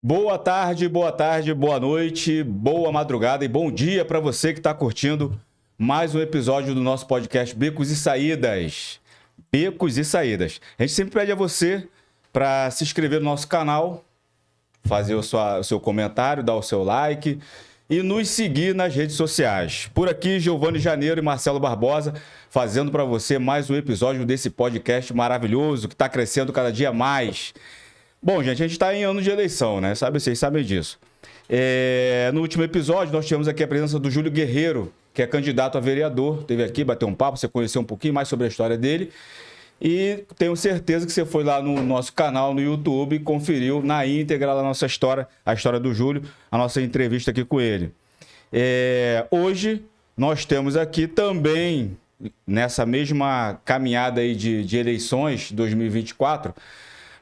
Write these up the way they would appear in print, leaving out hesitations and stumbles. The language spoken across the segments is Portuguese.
Boa tarde, boa noite, boa madrugada e bom dia para você que está curtindo mais um episódio do nosso podcast Becos e Saídas. Becos e Saídas. A gente sempre pede a você para se inscrever no nosso canal, fazer o seu comentário, dar o seu like e nos seguir nas redes sociais. Por aqui, Giovanni Janeiro e Marcelo Barbosa, fazendo para você mais um episódio desse podcast maravilhoso que está crescendo cada dia mais. Bom, gente, a gente está em ano de eleição, né? Vocês sabem disso. No último episódio, nós tivemos aqui a presença do Júlio Guerreiro, que é candidato a vereador. Esteve aqui, bateu um papo, você conheceu um pouquinho mais sobre a história dele. E tenho certeza que você foi lá no nosso canal no YouTube e conferiu na íntegra a nossa história, a história do Júlio, a nossa entrevista aqui com ele. Hoje, nós temos aqui também, nessa mesma caminhada aí de eleições 2024,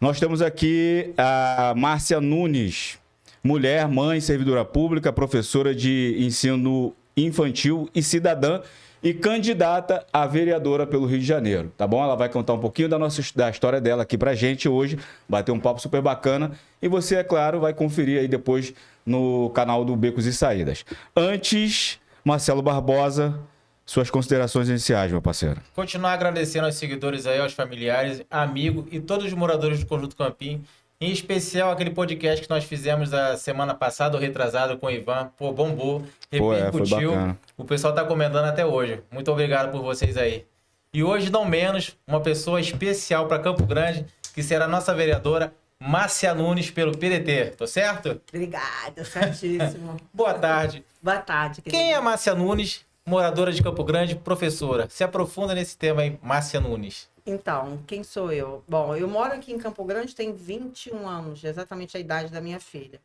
nós temos aqui a Márcia Nunes, mulher, mãe, servidora pública, professora de ensino infantil e cidadã e candidata a vereadora pelo Rio de Janeiro, tá bom? Ela vai contar um pouquinho da história dela aqui pra gente hoje, bater um papo super bacana e você, é claro, vai conferir aí depois no canal do Becos e Saídas. Antes, Marcelo Barbosa, suas considerações iniciais, meu parceiro. Continuar agradecendo aos seguidores aí, aos familiares, amigos e todos os moradores do Conjunto Campim, em especial aquele podcast que nós fizemos a semana passada, ou retrasado, com o Ivan. Pô, bombou, repercutiu. Foi bacana. O pessoal tá comentando até hoje. Muito obrigado por vocês aí. E hoje, não menos, uma pessoa especial para Campo Grande, que será a nossa vereadora, Márcia Nunes, pelo PDT. Tô certo? Obrigada, certíssimo. Boa tarde. Boa tarde. Querida. Quem é a Márcia Nunes, moradora de Campo Grande, professora? Se aprofunda nesse tema aí, Márcia Nunes. Então, quem sou eu? Bom, eu moro aqui em Campo Grande tem 21 anos, exatamente a idade da minha filha.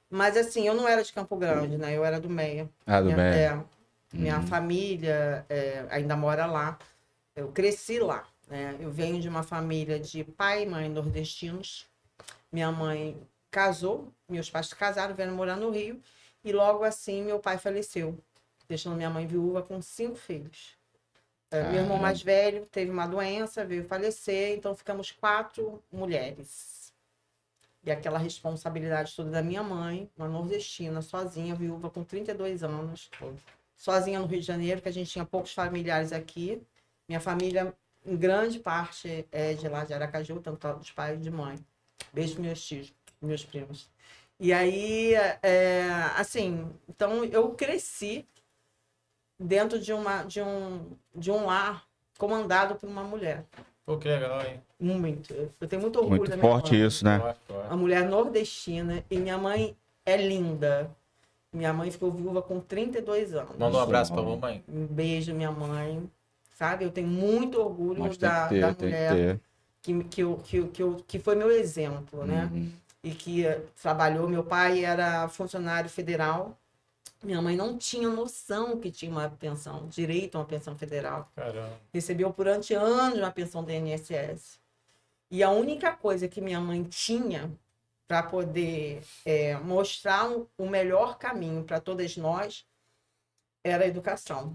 Mas assim, eu não era de Campo Grande, né? Eu era do Meia. Do Meia. Minha família ainda mora lá. Eu cresci lá, né? Eu venho de uma família de pai e mãe nordestinos. Minha mãe casou, meus pais se casaram, vieram morar no Rio. E logo assim, meu pai faleceu, deixando minha mãe viúva com 5 filhos. Meu irmão mais velho teve uma doença, veio falecer, então ficamos 4 mulheres. E aquela responsabilidade toda da minha mãe, uma nordestina, sozinha, viúva com 32 anos, sozinha no Rio de Janeiro, que a gente tinha poucos familiares aqui. Minha família, em grande parte, é de lá de Aracaju, tanto dos pais de mãe. Beijo para meus tios, meus primos. E aí, assim, então eu cresci dentro de um lar comandado por uma mulher. Pô, que legal, hein? Muito. Eu tenho muito orgulho da minha Muito forte mãe. isso, né? Uma mulher nordestina. E minha mãe é linda. Minha mãe ficou viúva com 32 anos. Manda um abraço pra mamãe. Um beijo, minha mãe. Sabe? Eu tenho muito orgulho Mas da mulher que foi meu exemplo, né? E que trabalhou. Meu pai era funcionário federal. Minha mãe não tinha noção que tinha uma pensão, direito a uma pensão federal. Caramba. Recebeu durante anos uma pensão do INSS. E a única coisa que minha mãe tinha para poder mostrar o melhor caminho para todas nós era a educação.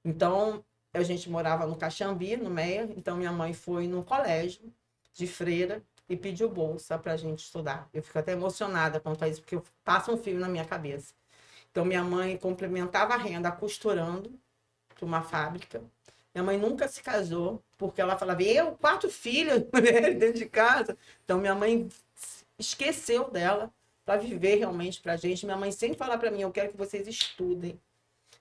Então, a gente morava no Caxambi, no Meia. Então, minha mãe foi no colégio de freira e pediu bolsa para a gente estudar. Eu fico até emocionada quanto a isso, porque passa um fio na minha cabeça. Então, minha mãe complementava a renda costurando para uma fábrica. Minha mãe nunca se casou, porque ela falava, 4 filhas dentro de casa. Então, minha mãe esqueceu dela para viver realmente para a gente. Minha mãe sempre fala para mim, eu quero que vocês estudem.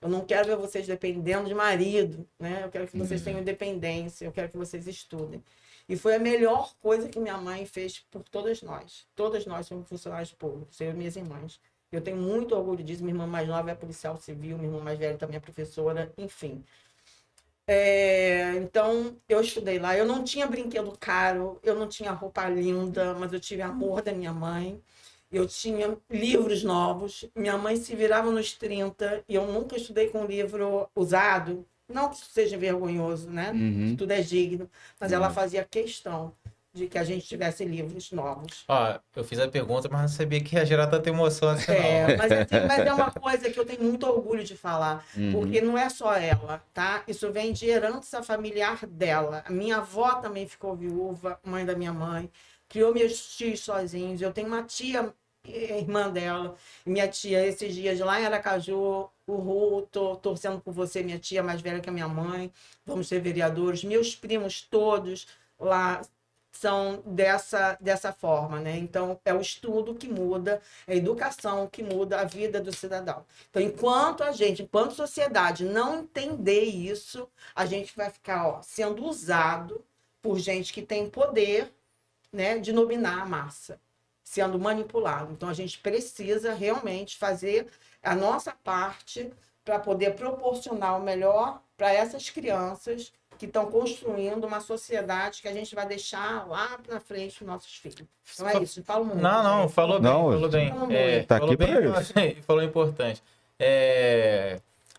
Eu não quero ver vocês dependendo de marido, né? Eu quero que vocês tenham independência, eu quero que vocês estudem. E foi a melhor coisa que minha mãe fez por todas nós. Todas nós somos funcionários públicos, eu e minhas irmãs. Eu tenho muito orgulho disso. Minha irmã mais nova é policial civil, minha irmã mais velha também é professora, enfim. Então, eu estudei lá. Eu não tinha brinquedo caro, eu não tinha roupa linda, mas eu tive amor da minha mãe. Eu tinha livros novos. Minha mãe se virava nos 30 e eu nunca estudei com livro usado. Não que isso seja vergonhoso, né? Tudo é digno. Mas ela fazia questão de que a gente tivesse livros novos. Ó, eu fiz a pergunta, mas não sabia que ia gerar tanta emoção assim, não. Mas é uma coisa que eu tenho muito orgulho de falar, porque não é só ela, tá? Isso vem de herança familiar dela. A minha avó também ficou viúva, mãe da minha mãe, criou meus tios sozinhos. Eu tenho uma tia irmã dela, minha tia, esses dias lá em Aracaju, o Ru, tô torcendo por você, minha tia mais velha que a minha mãe, vamos ser vereadores, meus primos todos lá são dessa forma, né? Então, é o estudo que muda, é a educação que muda a vida do cidadão. Então, enquanto sociedade, não entender isso, a gente vai ficar sendo usado por gente que tem poder, né, de dominar a massa, sendo manipulado. Então, a gente precisa realmente fazer a nossa parte para poder proporcionar o melhor para essas crianças que estão construindo uma sociedade que a gente vai deixar lá na frente para os nossos filhos. Então é isso, falo muito. Não, falou bem, falou bem. Tá Falou aqui bem, para isso. falou importante.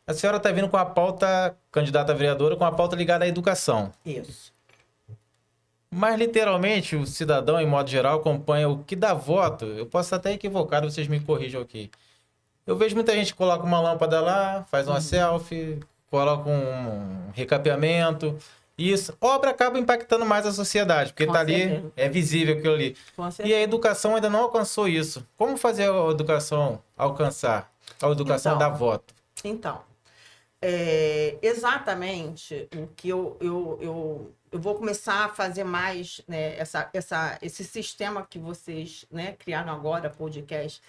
A senhora está vindo com a pauta, candidata a vereadora, com a pauta ligada à educação. Isso. Mas, literalmente, o cidadão, em modo geral, acompanha o que dá voto. Eu posso estar até equivocado, vocês me corrijam aqui. Eu vejo muita gente que coloca uma lâmpada lá, faz uma selfie, coloca um recapeamento. Isso, obra acaba impactando mais a sociedade, porque está ali, é visível aquilo ali. E a educação ainda não alcançou isso. Como fazer a educação alcançar? A educação da voto? Então, exatamente o que eu vou começar a fazer mais, né, esse sistema que vocês, né, criaram agora, podcast.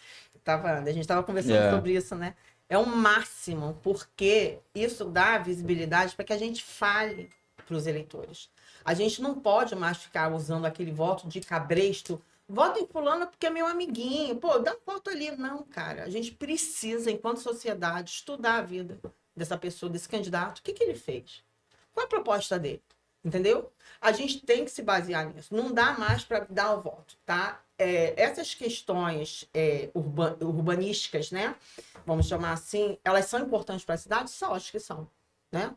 A gente estava conversando sobre isso, né? É o máximo, porque isso dá visibilidade para que a gente fale para os eleitores. A gente não pode mais ficar usando aquele voto de cabresto. Vota em fulano porque é meu amiguinho. Pô, dá um voto ali. Não, cara. A gente precisa, enquanto sociedade, estudar a vida dessa pessoa, desse candidato. O que ele fez? Qual a proposta dele? Entendeu? A gente tem que se basear nisso. Não dá mais para dar o voto, tá? Essas questões urbanísticas, né? Vamos chamar assim, elas são importantes para a cidade? Só acho que são, né?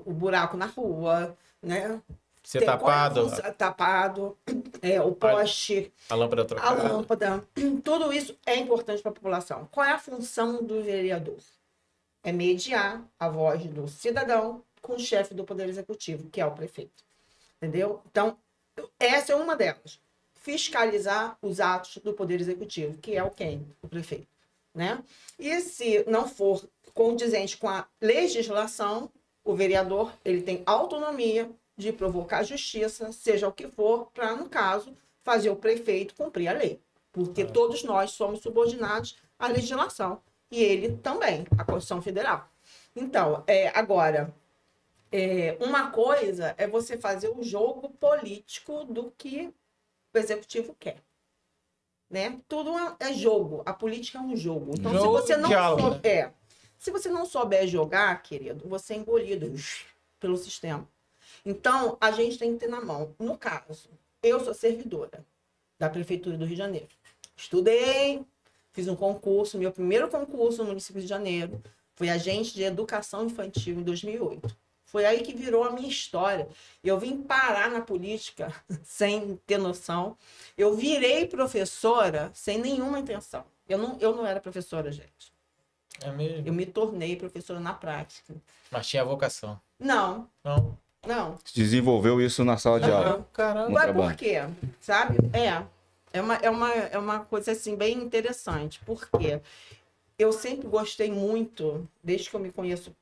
O buraco na rua, né? Ser tapado. Tapado, o poste, a lâmpada trocada. A lâmpada. Tudo isso é importante para a população. Qual é a função do vereador? É mediar a voz do cidadão com o chefe do Poder Executivo, que é o prefeito. Entendeu? Então, essa é uma delas. Fiscalizar os atos do Poder Executivo, que é o prefeito, né? E se não for condizente com a legislação, o vereador ele tem autonomia de provocar a justiça, seja o que for, para, no caso, fazer o prefeito cumprir a lei. Porque todos nós somos subordinados à legislação. E ele também, à Constituição Federal. Então, agora, uma coisa é você fazer o jogo político do que o executivo quer, né? Tudo é jogo, a política é um jogo. Então, se você não se você não souber jogar, querido, você é engolido pelo sistema. Então, a gente tem que ter na mão. No caso, eu sou servidora da Prefeitura do Rio de Janeiro. Estudei, fiz um concurso, meu primeiro concurso no município de Janeiro foi agente de educação infantil em 2008. Foi aí que virou a minha história. Eu vim parar na política sem ter noção. Eu virei professora sem nenhuma intenção. Eu não era professora, gente. É mesmo? Eu me tornei professora na prática. Mas tinha vocação? Não. Não. Desenvolveu isso na sala de aula. Caramba. Mas por quê? Sabe? É uma coisa assim bem interessante. Porque eu sempre gostei muito, desde que eu me conheço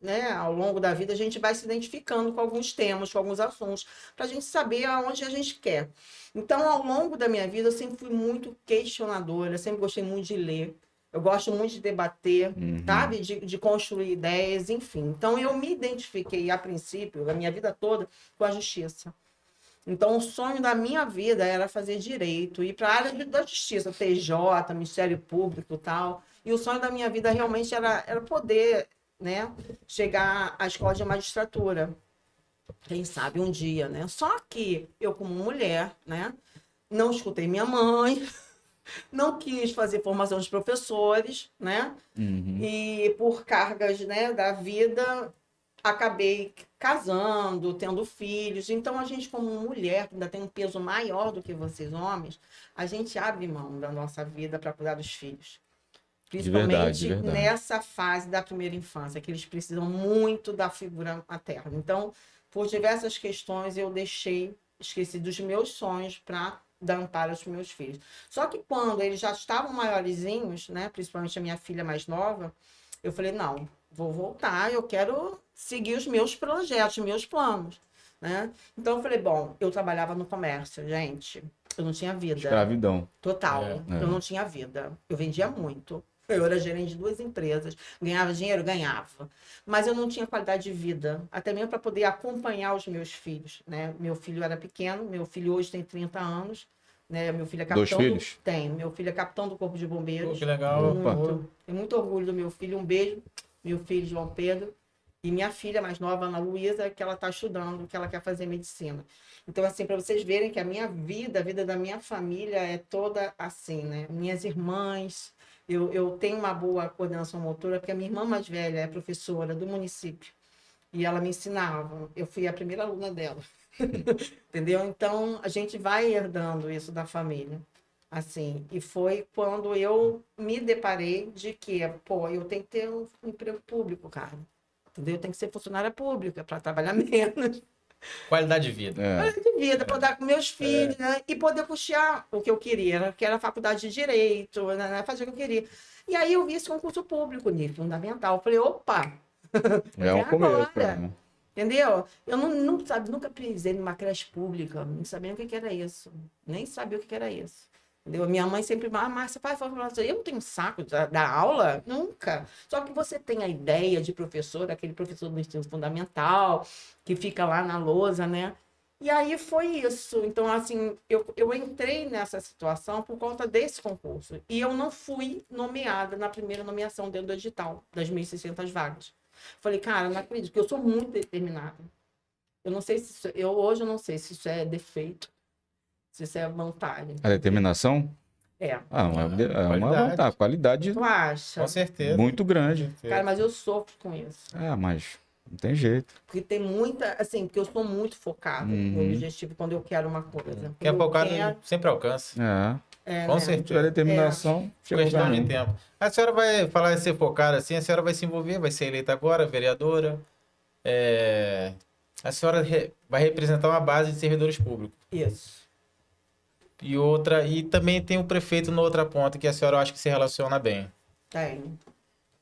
né, ao longo da vida, a gente vai se identificando com alguns temas, com alguns assuntos, para a gente saber aonde a gente quer. Então, ao longo da minha vida, eu sempre fui muito questionadora, sempre gostei muito de ler, eu gosto muito de debater, sabe? De construir ideias, enfim. Então, eu me identifiquei, a princípio, a minha vida toda, com a justiça. Então, o sonho da minha vida era fazer direito, ir para a área da justiça, TJ, Ministério Público e tal. E o sonho da minha vida realmente era poder, né, chegar à escola de magistratura. Quem sabe um dia, né? Só que eu, como mulher, né, não escutei minha mãe, não quis fazer formação de professores, né? E por cargas, né, da vida, acabei casando, tendo filhos. Então, a gente, como mulher, que ainda tem um peso maior do que vocês, homens, a gente abre mão da nossa vida para cuidar dos filhos. Principalmente de verdade. Nessa fase da primeira infância, que eles precisam muito da figura materna. Então, por diversas questões, eu esqueci dos meus sonhos para dar amparo aos meus filhos. Só que quando eles já estavam maiorzinhos, né, principalmente a minha filha mais nova, eu falei, não, vou voltar, eu quero seguir os meus projetos, meus planos, né? Então eu falei, bom, eu trabalhava no comércio, gente, eu não tinha vida. Escravidão. Total, É. eu não tinha vida. Eu vendia muito. Eu era gerente de 2 empresas, ganhava dinheiro, ganhava. Mas eu não tinha qualidade de vida, até mesmo para poder acompanhar os meus filhos, né? Meu filho era pequeno, meu filho hoje tem 30 anos, né? Meu filho é capitão. 2 filhos? Tem, meu filho é capitão do Corpo de Bombeiros. Pô, que legal. Tenho muito orgulho do meu filho. Um beijo, meu filho João Pedro. E minha filha mais nova, Ana Luísa, que ela está estudando, que ela quer fazer medicina. Então, assim, para vocês verem que a minha vida, a vida da minha família é toda assim, né? Minhas irmãs, eu tenho uma boa coordenação motora, porque a minha irmã mais velha é professora do município. E ela me ensinava. Eu fui a primeira aluna dela. Entendeu? Então, a gente vai herdando isso da família. Assim, e foi quando eu me deparei de que, pô, eu tenho que ter um emprego público, cara. Entendeu? Tem que ser funcionária pública para trabalhar menos. Qualidade de vida. Qualidade de vida, para dar com meus filhos, né? E poder custear o que eu queria, né? Que era a faculdade de Direito, né? Fazer o que eu queria. E aí eu vi esse concurso público, nível fundamental. Eu falei, opa! É um começo. Né? Entendeu? Eu nunca pisei numa creche pública, não sabia o que era isso. Nem sabia o que era isso. Entendeu? Minha mãe sempre, Márcia, pai, eu não tenho saco da aula, nunca. Só que você tem a ideia de professor, aquele professor do ensino fundamental, que fica lá na lousa, né? E aí foi isso. Então, assim, eu entrei nessa situação por conta desse concurso. E eu não fui nomeada na primeira nomeação dentro do edital, das 1.600 vagas. Falei, cara, não acredito, porque eu sou muito determinada. Eu não sei se isso, hoje eu não sei se isso é defeito. Se isso é vantagem. A determinação? É. É uma vantagem. Qualidade. Tu acha? Com certeza. Muito grande. Com certeza. Cara, mas eu sofro com isso. Mas não tem jeito. Porque tem muita, assim, porque eu sou muito focada no objetivo quando eu quero uma coisa. Quem é focado sempre alcança. Com Se certeza. tiver determinação, chega Questão de tempo. A senhora vai falar de ser focada assim, a senhora vai se envolver, vai ser eleita agora, vereadora. A senhora vai representar uma base de servidores públicos. Isso. E também tem o prefeito na outra ponta, que a senhora acha que se relaciona bem. Tem.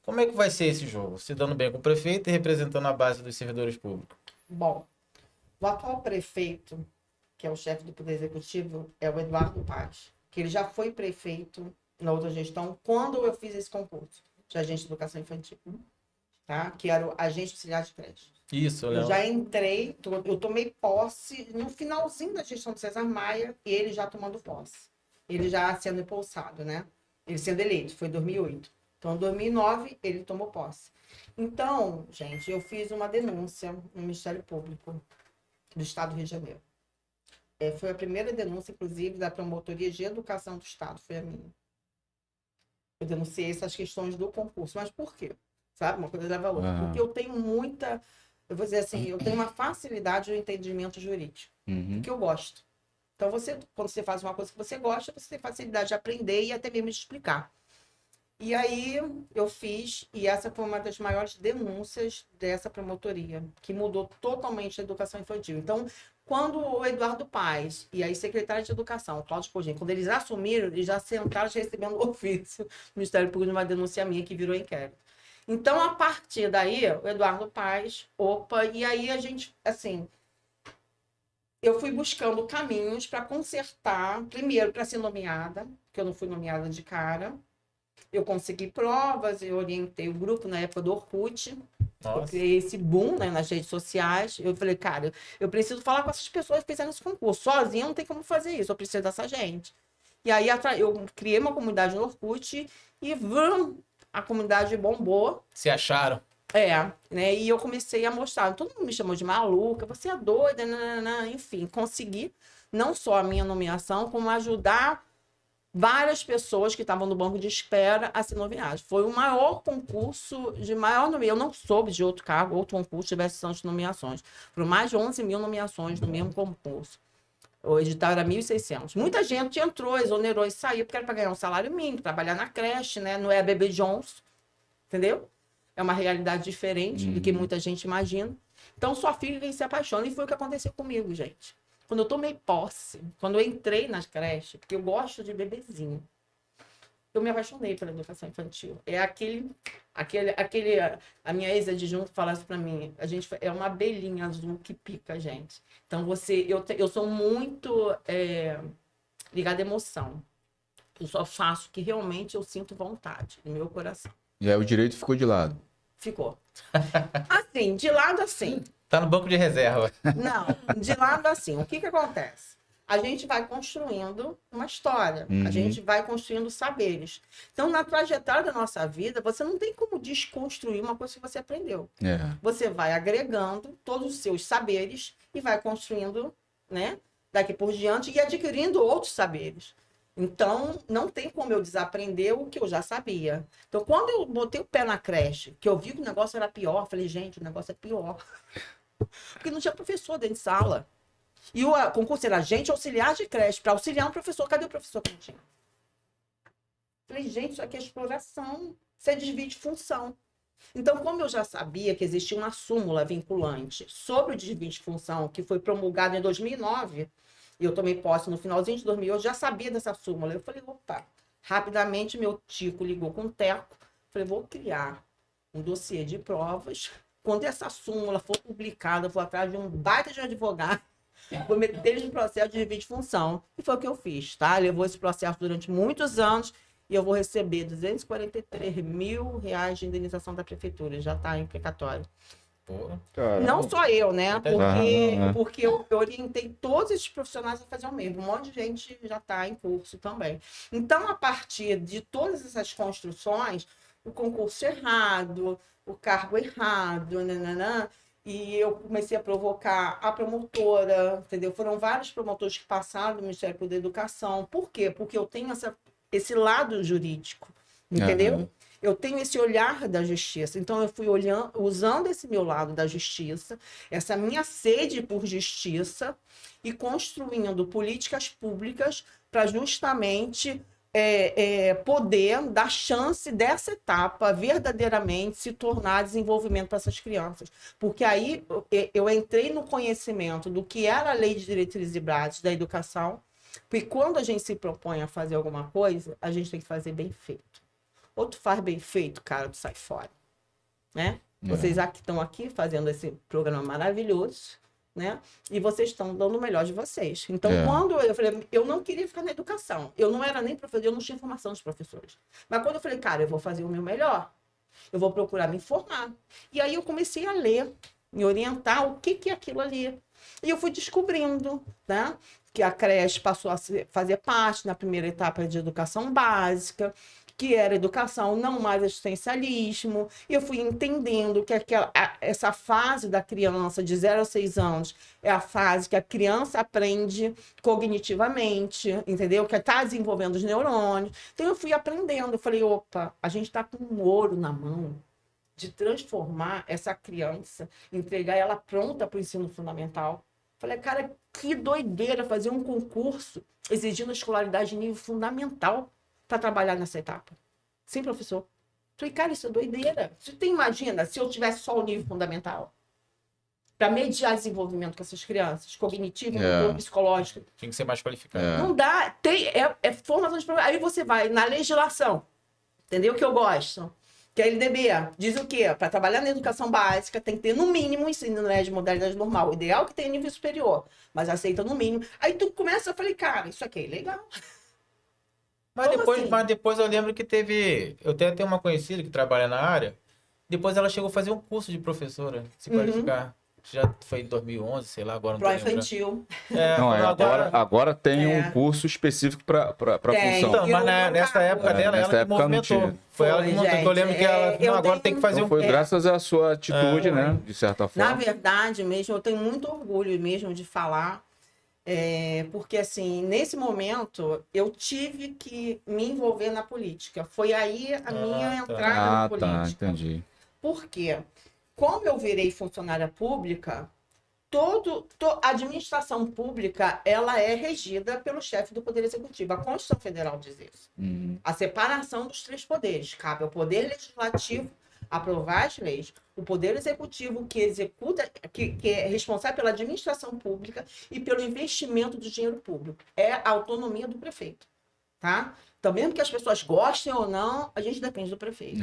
Como é que vai ser esse jogo? Se dando bem com o prefeito e representando a base dos servidores públicos? Bom, o atual prefeito, que é o chefe do Poder Executivo, é o Eduardo Paz, que ele já foi prefeito na outra gestão, quando eu fiz esse concurso de agente de educação infantil, tá? Que era o agente auxiliar de creche. Isso, Eu já entrei, eu tomei posse no finalzinho da gestão do César Maia, e ele já tomando posse. Ele já sendo empossado, né? Ele sendo eleito, foi em 2008. Então, em 2009, ele tomou posse. Então, gente, eu fiz uma denúncia no Ministério Público do Estado do Rio de Janeiro. Foi a primeira denúncia, inclusive, da Promotoria de Educação do Estado, foi a minha. Eu denunciei essas questões do concurso. Mas por quê? Sabe? Uma coisa leva a outra. Porque eu tenho muita... Eu vou dizer assim, eu tenho uma facilidade no entendimento jurídico, que eu gosto. Então, quando você faz uma coisa que você gosta, você tem facilidade de aprender e até mesmo de explicar. E aí, eu fiz, e essa foi uma das maiores denúncias dessa promotoria, que mudou totalmente a educação infantil. Então, quando o Eduardo Paz e aí secretário de Educação, Cláudio Cogin, quando eles assumiram, eles já sentaram recebendo o ofício do Ministério Público de uma denúncia minha que virou inquérito. Então, a partir daí, o Eduardo Paz, e aí a gente, assim, eu fui buscando caminhos para consertar, primeiro para ser nomeada, porque eu não fui nomeada de cara. Eu consegui provas, eu orientei o grupo na época do Orkut. Eu criei esse boom, né, nas redes sociais. Eu falei, cara, eu preciso falar com essas pessoas que fizeram esse concurso. Sozinha não tem como fazer isso, eu preciso dessa gente. E aí eu criei uma comunidade no Orkut e a comunidade bombou. Se acharam? Né? E eu comecei a mostrar. Todo mundo me chamou de maluca, você é doida, enfim, consegui não só a minha nomeação, como ajudar várias pessoas que estavam no banco de espera a ser nomeadas. Foi o maior concurso de maior nomeação. Eu não soube de outro cargo, outro concurso tivesse tantas nomeações. Foram mais de 11 mil nomeações no mesmo concurso. O edital era 1.600. Muita gente entrou, exonerou e saiu, porque era para ganhar um salário mínimo, trabalhar na creche, né? Não é a Bebê Jones, entendeu? É uma realidade diferente do que muita gente imagina. Então, sua filha se apaixona, e foi o que aconteceu comigo, gente. Quando eu tomei posse, quando eu entrei nas creches, porque eu gosto de bebezinho, eu me apaixonei pela educação infantil. É a minha ex-adjunto falasse para mim, a gente é uma abelhinha azul que pica a gente. Então eu sou muito ligada à emoção. Eu só faço o que realmente eu sinto vontade no meu coração. E aí o direito ficou de lado. Ficou. Assim, de lado assim. Tá no banco de reserva. Não, de lado assim. O que acontece? A gente vai construindo uma história, a gente vai construindo saberes. Então, na trajetória da nossa vida, você não tem como desconstruir uma coisa que você aprendeu. Você vai agregando todos os seus saberes e vai construindo, né, daqui por diante e adquirindo outros saberes. Então, não tem como eu desaprender o que eu já sabia. Então, quando eu botei o pé na creche, que eu vi que o negócio era pior, eu falei, gente, o negócio é pior. Porque não tinha professor dentro de sala. E o concurso era agente auxiliar de creche, para auxiliar um professor. Cadê o professor que não tinha? Falei, gente, isso aqui é exploração, isso é desvio de função. Então, como eu já sabia que existia uma súmula vinculante sobre o desvio de função, que foi promulgada em 2009, e eu tomei posse no finalzinho de 2008, já sabia dessa súmula. Eu falei, opa, rapidamente meu tico ligou com o Teco, falei, vou criar um dossiê de provas. Quando essa súmula for publicada, eu vou atrás de um baita de um advogado, vou meter eles no processo de desvio de função. E foi o que eu fiz, tá? Levou esse processo durante muitos anos e eu vou receber R$243 mil de indenização da prefeitura. Já está em precatório. Não só eu, né? Porque eu orientei todos esses profissionais a fazer o mesmo. Um monte de gente já está em curso também. Então, a partir de todas essas construções, o concurso errado, o cargo errado, nananã, e eu comecei a provocar a promotora, entendeu? Foram vários promotores que passaram do Ministério da Educação. Por quê? Porque eu tenho esse lado jurídico, entendeu? Eu tenho esse olhar da justiça. Então, eu fui usando esse meu lado da justiça, essa minha sede por justiça, e construindo políticas públicas para justamente poder dar chance dessa etapa verdadeiramente se tornar desenvolvimento para essas crianças. Porque aí eu entrei no conhecimento do que era a Lei de Diretrizes e Bases da Educação, porque quando a gente se propõe a fazer alguma coisa, a gente tem que fazer bem feito. Ou tu faz bem feito, cara, tu sai fora, né? Vocês estão aqui fazendo esse programa maravilhoso, né? E vocês estão dando o melhor de vocês. Então, quando eu falei, eu não queria ficar na educação. Eu não era nem professor, eu não tinha formação dos professores. Mas quando eu falei, cara, eu vou fazer o meu melhor. Eu vou procurar me informar. E aí eu comecei a ler, me orientar o que é aquilo ali. E eu fui descobrindo, né? Que a creche passou a fazer parte na primeira etapa de educação básica, que era educação, não mais assistencialismo. E eu fui entendendo que essa fase da criança de 0 a 6 anos é a fase que a criança aprende cognitivamente, entendeu? Que está desenvolvendo os neurônios. Então eu fui aprendendo, eu falei, opa, a gente está com um ouro na mão de transformar essa criança, entregar ela pronta para o ensino fundamental. Falei, cara, que doideira fazer um concurso exigindo escolaridade de nível fundamental para trabalhar nessa etapa. Sem professor. Falei, cara, isso é doideira. Você imagina se eu tivesse só o nível fundamental? Para mediar desenvolvimento com essas crianças, cognitivo, psicológico. Tinha que ser mais qualificado. Não dá. Formação de professor. Aí você vai na legislação. Entendeu? Que eu gosto. Que a LDB diz o quê? Para trabalhar na educação básica, tem que ter, no mínimo, ensino de modalidade normal. O ideal é que tenha nível superior, mas aceita no mínimo. Aí tu começa, eu falei, cara, isso aqui é legal. Mas depois eu lembro que teve... Eu tenho até uma conhecida que trabalha na área. Depois ela chegou a fazer um curso de professora, se qualificar. Já foi em 2011, sei lá, agora não tô lembrando. Infantil. Não, agora tem um curso específico para função. Então, mas nessa época dela, ela que movimentou. Foi ela que movimentou, que eu lembro que ela... agora tem que fazer Foi graças à sua atitude, né? De certa forma. Na verdade, mesmo, eu tenho muito orgulho mesmo de falar, porque, assim, nesse momento, eu tive que me envolver na política. Foi aí a minha entrada na política. Entendi. Por quê? Como eu virei funcionária pública, a administração pública, ela é regida pelo chefe do Poder Executivo. A Constituição Federal diz isso. A separação dos 3 poderes. Cabe ao Poder Legislativo aprovar as leis, o Poder Executivo que executa, que é responsável pela administração pública e pelo investimento do dinheiro público. É a autonomia do prefeito, tá? Então, mesmo que as pessoas gostem ou não, a gente depende do prefeito.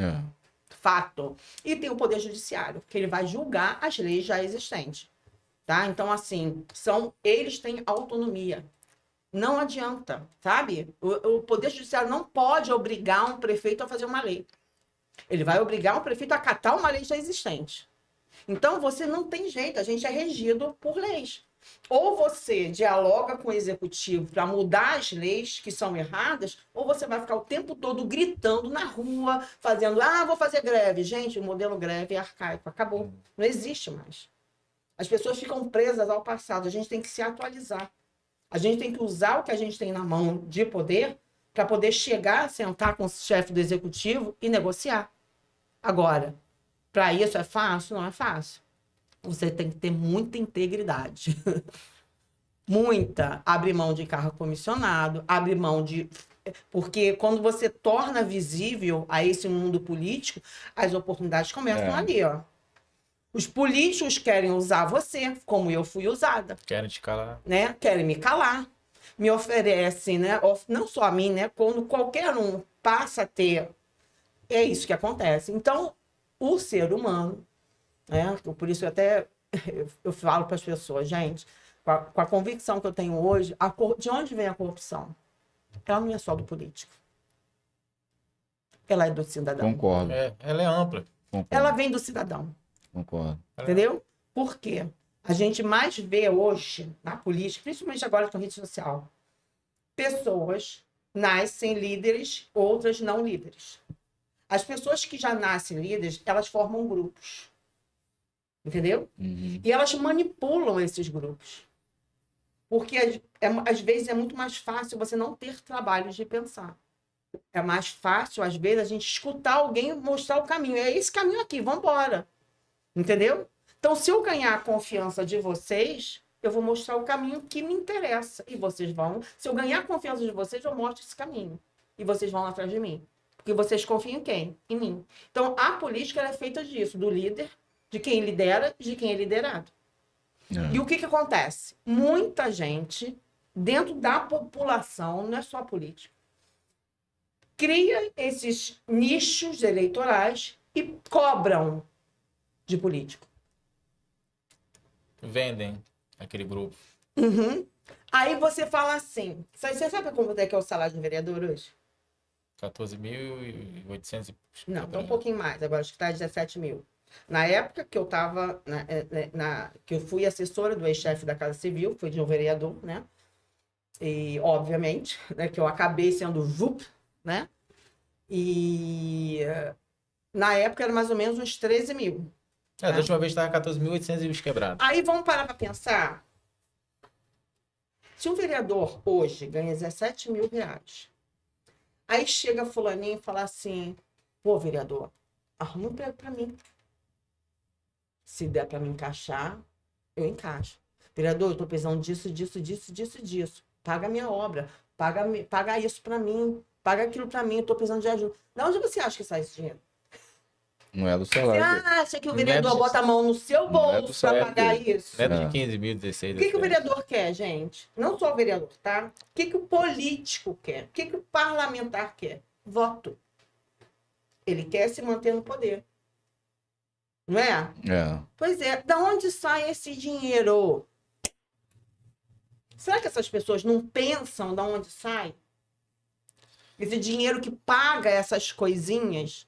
Fato. E tem o Poder Judiciário, que ele vai julgar as leis já existentes, tá? Então, assim, eles têm autonomia. Não adianta, sabe? O Poder Judiciário não pode obrigar um prefeito a fazer uma lei. Ele vai obrigar um prefeito a acatar uma lei já existente. Então, você não tem jeito, a gente é regido por leis. Ou você dialoga com o executivo para mudar as leis que são erradas, ou você vai ficar o tempo todo gritando na rua, fazendo, vou fazer greve. Gente, o modelo greve é arcaico, acabou. Não existe mais. As pessoas ficam presas ao passado, a gente tem que se atualizar. A gente tem que usar o que a gente tem na mão de poder para poder chegar, sentar com o chefe do executivo e negociar. Agora, para isso é fácil? Não é fácil. Você tem que ter muita integridade. Muita. Abre mão de cargo comissionado, abre mão de... Porque quando você torna visível a esse mundo político, as oportunidades começam ali, ó. Os políticos querem usar você, como eu fui usada. Querem te calar. Né? Querem me calar. Me oferecem, né? Não só a mim, né? Quando qualquer um passa a ter... É isso que acontece. Então, o ser humano, né? Por isso eu falo para as pessoas, gente, com a convicção que eu tenho hoje, de onde vem a corrupção? Ela não é só do político. Ela é do cidadão. Concordo. Ela é ampla. Concordo. Ela vem do cidadão. Concordo. Entendeu? Por quê? A gente mais vê hoje na política, principalmente agora com a rede social, pessoas nascem líderes, outras não líderes. As pessoas que já nascem líderes, elas formam grupos. Entendeu? Uhum. E elas manipulam esses grupos. Porque, às vezes, é muito mais fácil você não ter trabalho de pensar. É mais fácil, às vezes, a gente escutar alguém mostrar o caminho. É esse caminho aqui, vamos embora. Entendeu? Então, se eu ganhar a confiança de vocês, eu vou mostrar o caminho que me interessa. E vocês vão... Se eu ganhar a confiança de vocês, eu mostro esse caminho. E vocês vão atrás de mim. Porque vocês confiam em quem? Em mim. Então, a política ela é feita disso. Do líder, de quem lidera, de quem é liderado. E o que acontece? Muita gente, dentro da população, não é só política, cria esses nichos eleitorais e cobram de político. Vendem aquele grupo. Uhum. Aí você fala assim, você sabe como é que é o salário de vereador hoje? 14.800 Não, então um pouquinho mais, agora acho que está 17 mil. Na época que eu estava, que eu fui assessora do ex-chefe da Casa Civil, foi de um vereador, né? E, obviamente, né, que eu acabei sendo VUP, né? E na época era mais ou menos uns 13 mil. Da última vez estava 14.800 e os quebrados. Aí vamos parar para pensar. Se um vereador hoje ganha 17 mil reais, aí chega fulaninho e fala assim, pô, vereador, arruma um emprego para mim. Se der para me encaixar, eu encaixo. Vereador, eu estou precisando disso. Paga a minha obra. Paga isso para mim. Paga aquilo para mim. Eu estou precisando de ajuda. De onde você acha que sai esse dinheiro? Não é do Você salário. acha que o vereador bota a mão no seu bolso para pagar isso? Neto de 15 mil, 16 O que o vereador quer, gente? Não só o vereador, tá? O que o político quer? O que o parlamentar quer? Voto. Ele quer se manter no poder. Não é? Pois é. Da onde sai esse dinheiro? Será que essas pessoas não pensam de onde sai? Esse dinheiro que paga essas coisinhas?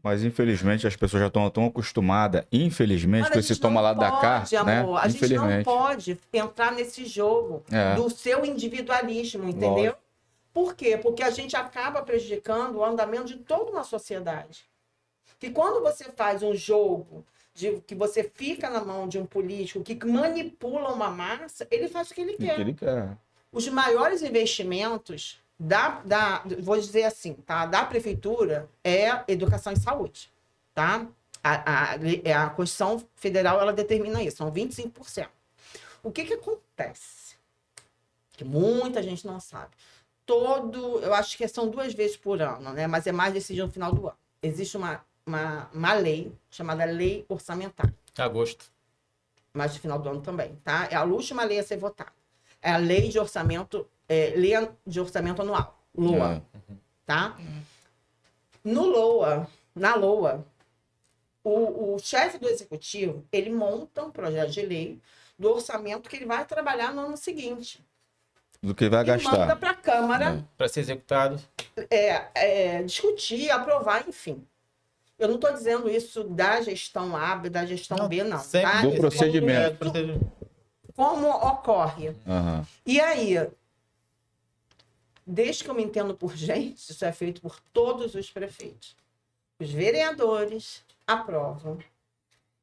Mas, infelizmente, as pessoas já estão tão acostumadas, infelizmente, com esse toma lá da cá, né? Amor, a gente não pode entrar nesse jogo do seu individualismo, entendeu? Lógico. Por quê? Porque a gente acaba prejudicando o andamento de toda uma sociedade. Que quando você faz um jogo que você fica na mão de um político que manipula uma massa, ele faz o que ele quer. Os maiores investimentos vou dizer assim, tá? Da prefeitura é educação e saúde, tá? A Constituição Federal, ela determina isso, são 25%. O que acontece? Que muita gente não sabe. Eu acho que são 2 vezes por ano, né? Mas é mais decidido no final do ano. Existe uma uma lei chamada Lei Orçamentária. Agosto. Mas no final do ano também, tá? É a última lei a ser votada. É a Lei de Orçamento, Lei de Orçamento Anual, LOA, tá? Na LOA, o chefe do executivo, ele monta um projeto de lei do orçamento que ele vai trabalhar no ano seguinte. Do que vai E gastar. manda para a Câmara Para ser executado. discutir, aprovar, enfim. Eu não estou dizendo isso da gestão A, da gestão B, não. sempre Tá? Do procedimento. Como ocorre. Aham. E aí, desde que eu me entendo por gente, isso é feito por todos os prefeitos. Os vereadores aprovam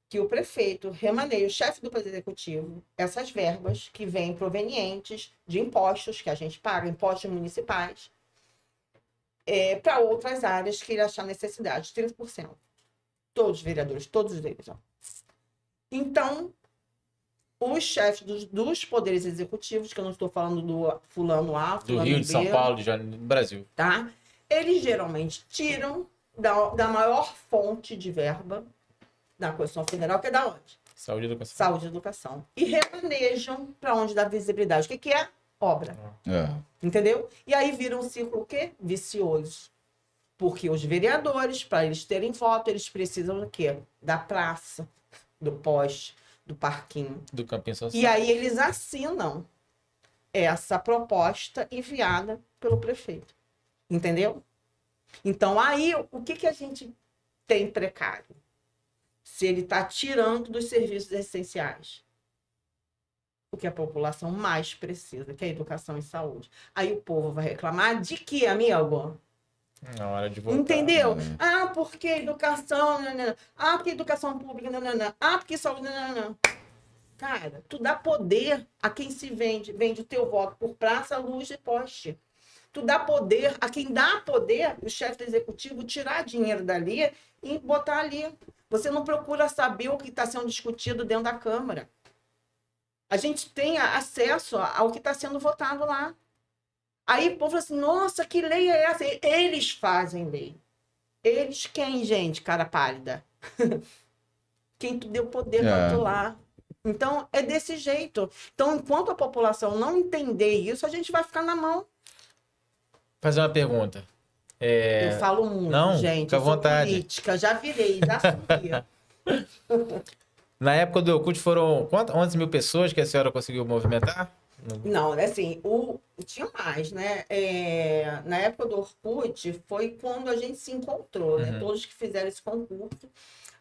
que o prefeito remaneie, o chefe do Poder Executivo, essas verbas que vêm provenientes de impostos que a gente paga, impostos municipais, para outras áreas que ele achar necessidade, 30%. Todos os vereadores, todos eles. Ó. Então, os chefes dos poderes executivos, que eu não estou falando do fulano A, Do fulano Rio, B, de São Paulo, do Brasil. tá? Eles geralmente tiram da maior fonte de verba da Constituição Federal, que é da onde? Saúde e educação. Saúde e educação. E remanejam para onde dá visibilidade. O que é? Obra. Entendeu? E aí vira um ciclo o quê? Vicioso. Porque os vereadores, para eles terem voto, eles precisam do quê? Da praça, do poste, do parquinho. Do Campinho Social. E aí eles assinam essa proposta enviada pelo prefeito. Entendeu? Então, aí, o que a gente tem precário? Se ele está tirando dos serviços essenciais. O que a população mais precisa, que é a educação e saúde. Aí o povo vai reclamar de que, amigo? Na hora de votar. Entendeu? Ah, porque educação... Não, não. Ah, porque educação pública... Não, não, não. Ah, porque saúde... Não, não, não. Cara, tu dá poder a quem se vende. Vende o teu voto por praça, luz e poste. Tu dá poder a quem dá poder, o chefe do executivo, tirar dinheiro dali e botar ali. Você não procura saber o que está sendo discutido dentro da Câmara. A gente tem acesso ao que está sendo votado lá. Aí o povo fala assim, nossa, que lei é essa? Eles fazem lei. Eles quem, gente, cara pálida? Quem tu deu poder para tu lá. Então, é desse jeito. Então, enquanto a população não entender isso, a gente vai ficar na mão. Fazer uma pergunta. Eu falo muito, não, gente. fica à Eu sou vontade. política, já virei, já sabia. Na época do Orkut foram quantas? 11 mil pessoas que a senhora conseguiu movimentar? Não, assim, tinha mais, né? Na época do Orkut foi quando a gente se encontrou, né? Todos que fizeram esse concurso,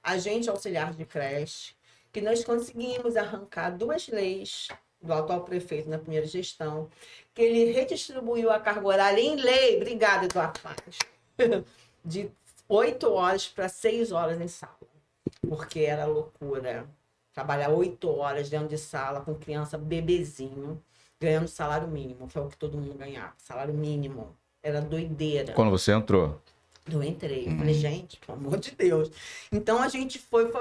a gente, auxiliar de creche, que nós conseguimos arrancar 2 leis do atual prefeito na primeira gestão, que ele redistribuiu a carga horária em lei, obrigada, Eduardo Paz, de 8 horas para 6 horas em sala, porque era loucura. Trabalhar 8 horas dentro de sala com criança bebezinho, ganhando salário mínimo, foi o que todo mundo ganhava, salário mínimo, era doideira. Quando você entrou? Eu entrei, eu falei, gente, pelo amor de Deus. Então a gente foi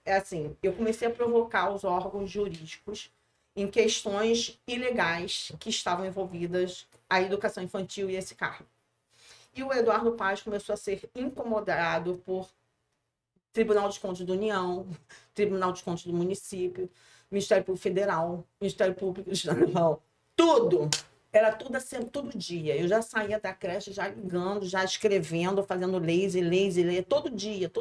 assim, eu comecei a provocar os órgãos jurídicos em questões ilegais que estavam envolvidas a educação infantil e esse cargo. E o Eduardo Paz começou a ser incomodado por Tribunal de Contas da União, Tribunal de Contas do município, Ministério Público Federal, Ministério Público Estadual, tudo. Era tudo assim, todo dia. Eu já saía da creche, já ligando, já escrevendo, fazendo leis, todo dia.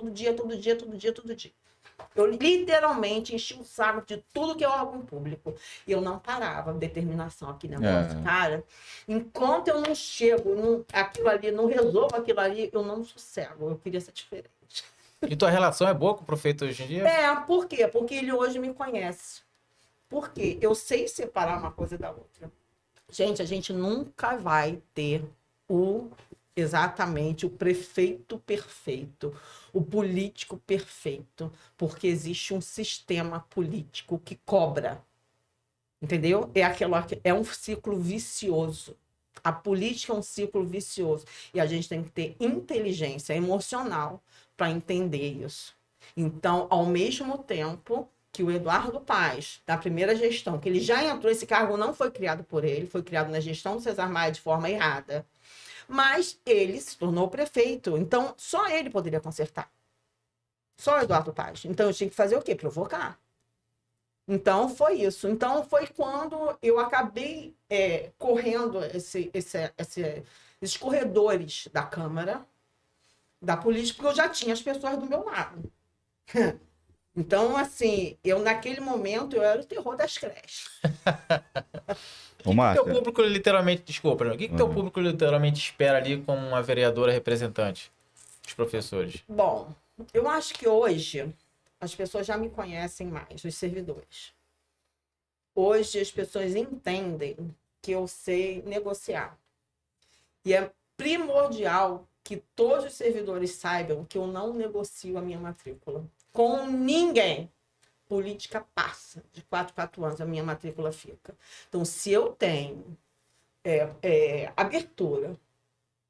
Eu literalmente enchi o saco de tudo que é órgão público. E eu não parava, determinação aqui negócio. Cara, enquanto eu não chego, aquilo ali, não resolvo aquilo ali, eu não sossego. Eu queria ser diferente. E tua relação é boa com o prefeito hoje em dia? Por quê? Porque ele hoje me conhece. Por quê? Eu sei separar uma coisa da outra. Gente, a gente nunca vai ter exatamente o prefeito perfeito, o político perfeito, porque existe um sistema político que cobra. Entendeu? É um ciclo vicioso. A política é um ciclo vicioso. E a gente tem que ter inteligência emocional para entender isso. Então, ao mesmo tempo que o Eduardo Paz, na primeira gestão, que ele já entrou, esse cargo não foi criado por ele, foi criado na gestão do Cesar Maia de forma errada. Mas ele se tornou prefeito, então só ele poderia consertar. Só o Eduardo Paes. Então eu tinha que fazer o quê? Provocar. Então foi isso. Então foi quando eu acabei correndo esses corredores da Câmara, da política, porque eu já tinha as pessoas do meu lado. Então, assim, naquele momento, eu era o terror das creches. Ô, O que Márcia, teu público literalmente, desculpa, o que teu público literalmente espera ali como uma vereadora representante dos professores? Bom, eu acho que hoje as pessoas já me conhecem mais, os servidores. Hoje as pessoas entendem que eu sei negociar. E é primordial que todos os servidores saibam que eu não negocio a minha matrícula com ninguém. Política passa, de 4 em 4 anos a minha matrícula fica. Então, se eu tenho abertura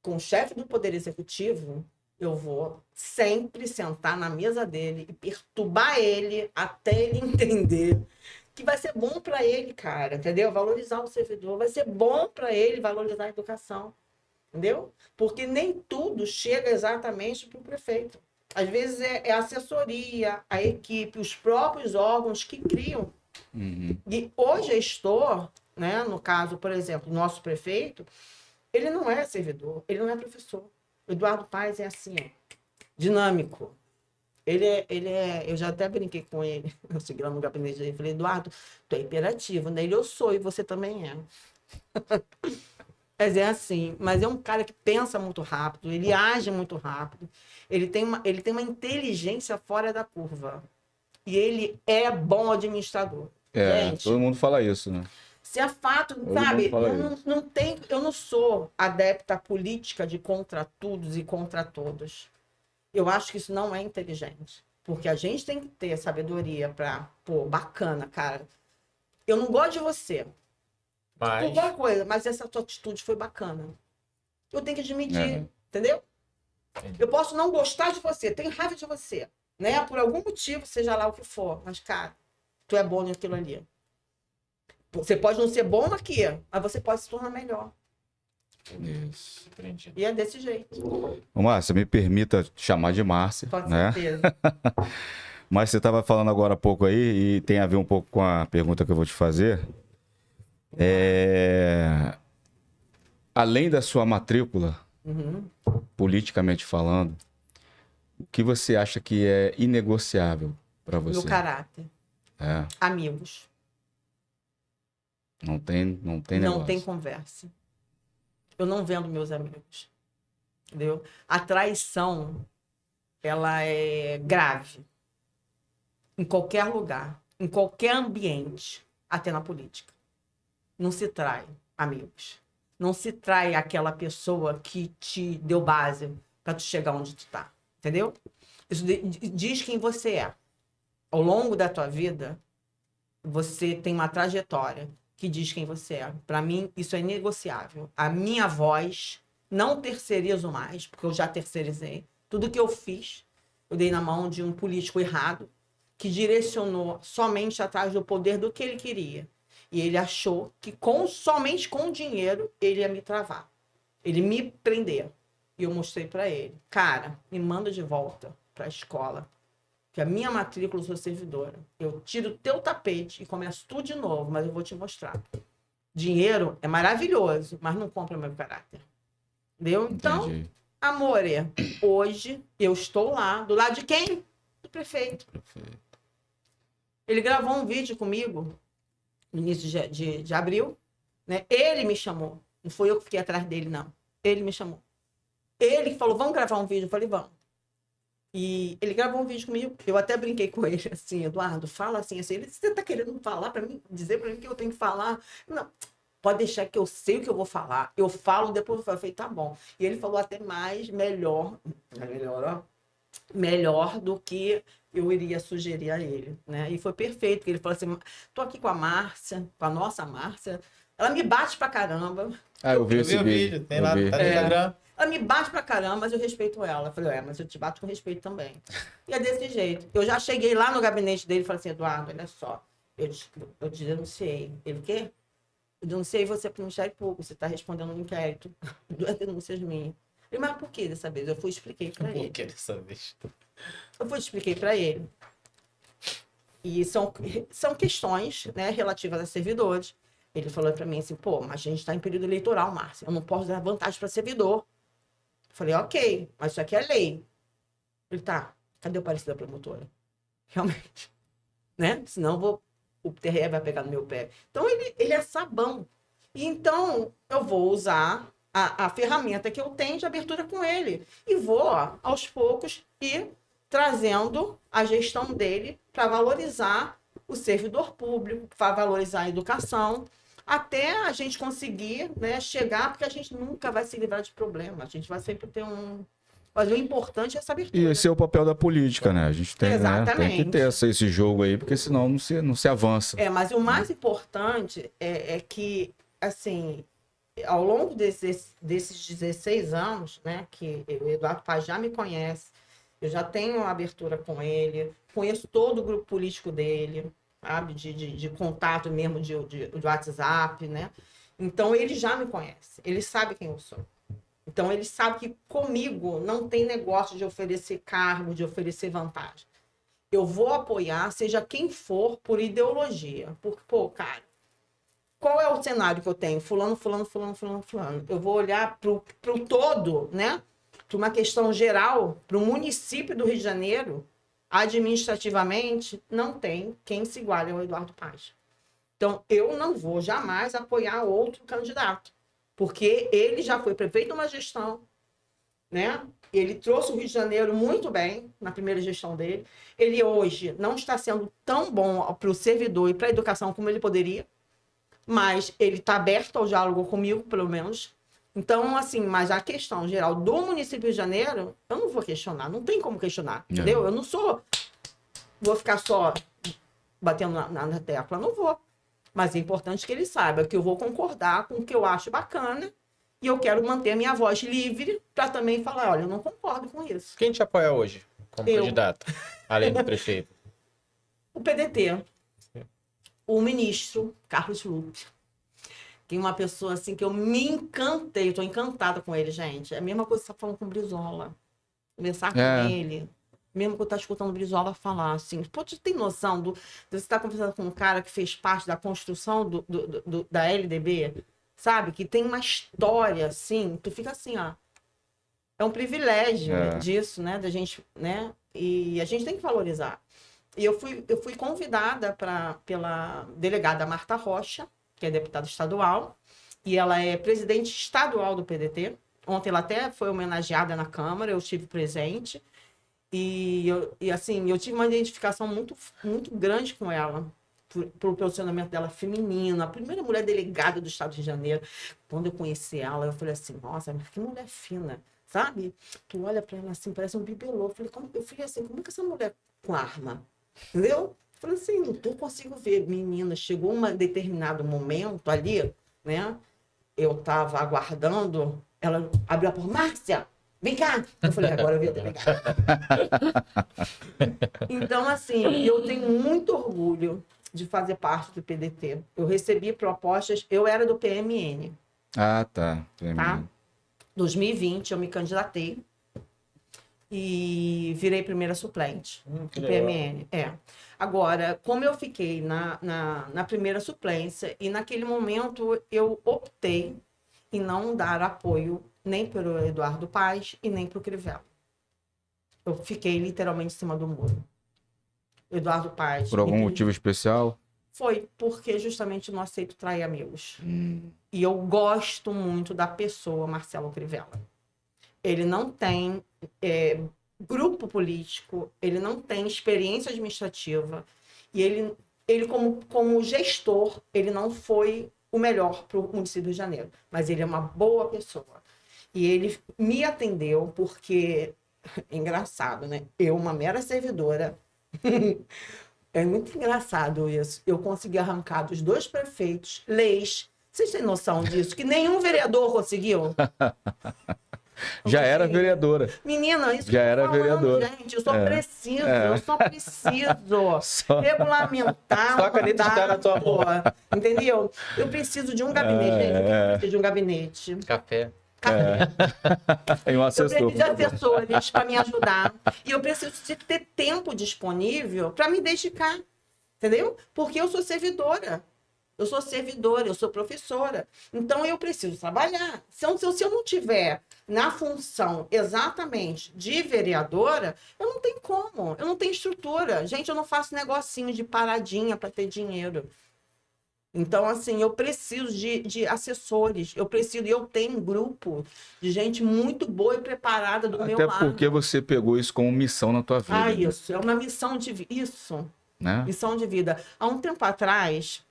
com o chefe do Poder Executivo, eu vou sempre sentar na mesa dele e perturbar ele até ele entender que vai ser bom para ele, cara, entendeu? Valorizar o servidor, vai ser bom para ele valorizar a educação, entendeu? Porque nem tudo chega exatamente para o prefeito. Às vezes é a assessoria, a equipe, os próprios órgãos que criam. E o gestor, né, no caso, por exemplo, nosso prefeito, ele não é servidor, ele não é professor. O Eduardo Paes é assim, ó, dinâmico. Eu já até brinquei com ele, eu segui lá no gabinete dele, falei, Eduardo, tu é imperativo, né? Eu sou e você também é. Mas é assim, mas é um cara que pensa muito rápido, ele age muito rápido, ele tem uma inteligência fora da curva. E ele é bom administrador. Gente, todo mundo fala isso, né? se é fato, Todo sabe, mundo fala eu não sou adepta política de contra todos e contra todos. Eu acho que isso não é inteligente. Porque a gente tem que ter sabedoria pra, bacana, cara. Eu não gosto de você. Mas, Qualquer coisa, mas essa tua atitude foi bacana. Eu tenho que admitir, entendeu? Entendi. Eu posso não gostar de você, tenho raiva de você, né? Por algum motivo, seja lá o que for. Mas, cara, tu é bom naquilo ali. Você pode não ser bom naquilo, mas você pode se tornar melhor. Isso, entendi. E é desse jeito. Ô, Márcia, me permita te chamar de Márcia, Com né? certeza. Mas você estava falando agora há pouco aí, e tem a ver um pouco com a pergunta que eu vou te fazer. Além da sua matrícula, politicamente falando, o que você acha que é inegociável para você? Meu caráter. Amigos. Não tem negócio. Não tem conversa. Eu não vendo meus amigos. Entendeu? A traição, ela é grave. Em qualquer lugar, em qualquer ambiente, até na política. Não se trai amigos. Não se trai aquela pessoa que te deu base para tu chegar onde tu tá. Entendeu? Isso diz quem você é. Ao longo da tua vida, você tem uma trajetória que diz quem você é. Para mim, isso é negociável. A minha voz, não terceirizo mais, porque eu já terceirizei. Tudo que eu fiz, eu dei na mão de um político errado, que direcionou somente atrás do poder do que ele queria. E ele achou que somente com dinheiro ele ia me travar. Ele me prender. E eu mostrei para ele. Cara, me manda de volta para a escola. Que a minha matrícula, eu sou servidora. Eu tiro o teu tapete e começo tudo de novo, mas eu vou te mostrar. Dinheiro é maravilhoso, mas não compra meu caráter. Entendeu? Então, amore, hoje eu estou lá, do lado de quem? Do prefeito. Ele gravou um vídeo comigo no início de abril, né? Ele me chamou. Não fui eu que fiquei atrás dele, não. Ele me chamou. Ele que falou, vamos gravar um vídeo. Eu falei, vamos. E ele gravou um vídeo comigo. Eu até brinquei com ele, assim, Eduardo, fala assim. Ele, você tá querendo falar para mim, dizer para mim que eu tenho que falar? Não, pode deixar que eu sei o que eu vou falar. Eu falo, depois eu falei, tá bom. E ele falou até melhor do que eu iria sugerir a ele, né? E foi perfeito, porque ele falou assim, tô aqui com a Márcia, com a nossa Márcia, ela me bate pra caramba. Eu vi esse vídeo. Tem lá, tá no Instagram. Ela me bate pra caramba, mas eu respeito ela. Eu falei, mas eu te bato com respeito também. E é desse jeito. Eu já cheguei lá no gabinete dele e falei assim, Eduardo, olha só, eu te denunciei. Ele, o quê? Eu denunciei você para o Ministério Público, você está respondendo um inquérito. 2 denúncias minhas. Ele, mas por que dessa vez? Eu fui e expliquei para ele. Por que dessa vez? Eu fui e expliquei para ele. E são questões, né, relativas a servidores. Ele falou para mim assim, pô, mas a gente está em período eleitoral, Márcia. Eu não posso dar vantagem para servidor. Eu falei, ok, mas isso aqui é lei. Ele, tá, cadê o parecer da promotora? Realmente. Né? Senão o TRE vai pegar no meu pé. Então, ele é sabão. E então, eu vou usar a ferramenta que eu tenho de abertura com ele. E vou, aos poucos, ir trazendo a gestão dele para valorizar o servidor público, para valorizar a educação, até a gente conseguir, né, chegar, porque a gente nunca vai se livrar de problema. A gente vai sempre ter Mas o importante é essa abertura. E esse é o papel da política, né? A gente tem, né, tem que ter esse jogo aí, porque senão não se avança. Mas o mais importante é que, assim, ao longo desses 16 anos, né, que o Eduardo Paes já me conhece, eu já tenho uma abertura com ele, conheço todo o grupo político dele, sabe, de contato mesmo de WhatsApp, né? Então, ele já me conhece, ele sabe quem eu sou. Então, ele sabe que comigo não tem negócio de oferecer cargo, de oferecer vantagem. Eu vou apoiar, seja quem for, por ideologia. Porque, pô, cara, qual é o cenário que eu tenho? Fulano. Eu vou olhar pro todo, né? Para uma questão geral, para o município do Rio de Janeiro, administrativamente, não tem quem se iguale ao Eduardo Paes. Então, eu não vou jamais apoiar outro candidato. Porque ele já foi prefeito de uma gestão, né? Ele trouxe o Rio de Janeiro muito bem na primeira gestão dele. Ele hoje não está sendo tão bom para o servidor e para a educação como ele poderia, mas ele está aberto ao diálogo comigo, pelo menos. Então, assim, mas a questão geral do município do Rio de Janeiro, eu não vou questionar, não tem como questionar, entendeu? Eu não vou ficar só batendo na tecla, não vou. Mas é importante que ele saiba que eu vou concordar com o que eu acho bacana e eu quero manter a minha voz livre para também falar, olha, eu não concordo com isso. Quem te apoia hoje como candidato, além do prefeito? O PDT, o ministro Carlos Lupe, que é uma pessoa assim que eu me encantei, eu tô encantada com ele, gente. É a mesma coisa que você tá falando com o Brizola. Conversar com ele. Mesmo que eu estar escutando o Brizola falar, assim, pô, você tem noção de você estar conversando com um cara que fez parte da construção da LDB, sabe? Que tem uma história, assim, tu fica assim, ó. É um privilégio disso, né? Da gente, né? E a gente tem que valorizar. E eu fui convidada pela delegada Marta Rocha, que é deputada estadual, e ela é presidente estadual do PDT. Ontem ela até foi homenageada na Câmara, eu estive presente. E assim, eu tive uma identificação muito, muito grande com ela, pelo posicionamento dela feminino, a primeira mulher delegada do Estado de Janeiro. Quando eu conheci ela, eu falei assim, nossa, que mulher fina, sabe? Tu olha pra ela assim, parece um bibelô. Eu falei assim, como é que essa mulher com arma? Entendeu? Eu falei assim, não consigo ver. Menina, chegou um determinado momento ali, né? Eu tava aguardando, ela abriu a porta, Márcia! Vem cá! Eu falei, agora eu vim até cá. Então, assim, eu tenho muito orgulho de fazer parte do PDT. Eu recebi propostas, eu era do PMN. Ah, tá. Tá? 2020, eu me candidatei e virei primeira suplente do PMN. Agora, como eu fiquei na primeira suplência, e naquele momento eu optei em não dar apoio nem pelo Eduardo Paes e nem para o Crivella. Eu fiquei literalmente em cima do muro. Eduardo Paes... Por algum motivo especial? Foi porque justamente eu não aceito trair amigos. E eu gosto muito da pessoa Marcelo Crivella. Ele não tem grupo político, ele não tem experiência administrativa, e ele como gestor, ele não foi o melhor para o município do Rio de Janeiro, mas ele é uma boa pessoa. E ele me atendeu porque, é engraçado, né? Eu, uma mera servidora, é muito engraçado isso. Eu consegui arrancar dos 2 prefeitos leis. Vocês têm noção disso? Que nenhum vereador conseguiu. Já era vereadora. Menina, isso já era vereadora. Gente, eu só preciso regulamentar. Só a caneta está na tua mão. Entendeu? Eu preciso de um gabinete, gente. Eu preciso de um gabinete. Café. Tem um Eu assessor. preciso de assessores para me ajudar. E eu preciso de ter tempo disponível para me dedicar. Entendeu? Porque eu sou servidora. Eu sou professora. Então, eu preciso trabalhar. Se eu não tiver na função exatamente de vereadora, eu não tenho como. Eu não tenho estrutura. Gente, eu não faço negocinho de paradinha para ter dinheiro. Então, assim, eu preciso de assessores. Eu tenho um grupo de gente muito boa e preparada do meu Até lado. porque você pegou isso como missão na tua vida. Isso. É uma missão de vida. Isso. Né? Missão de vida. Há um tempo atrás,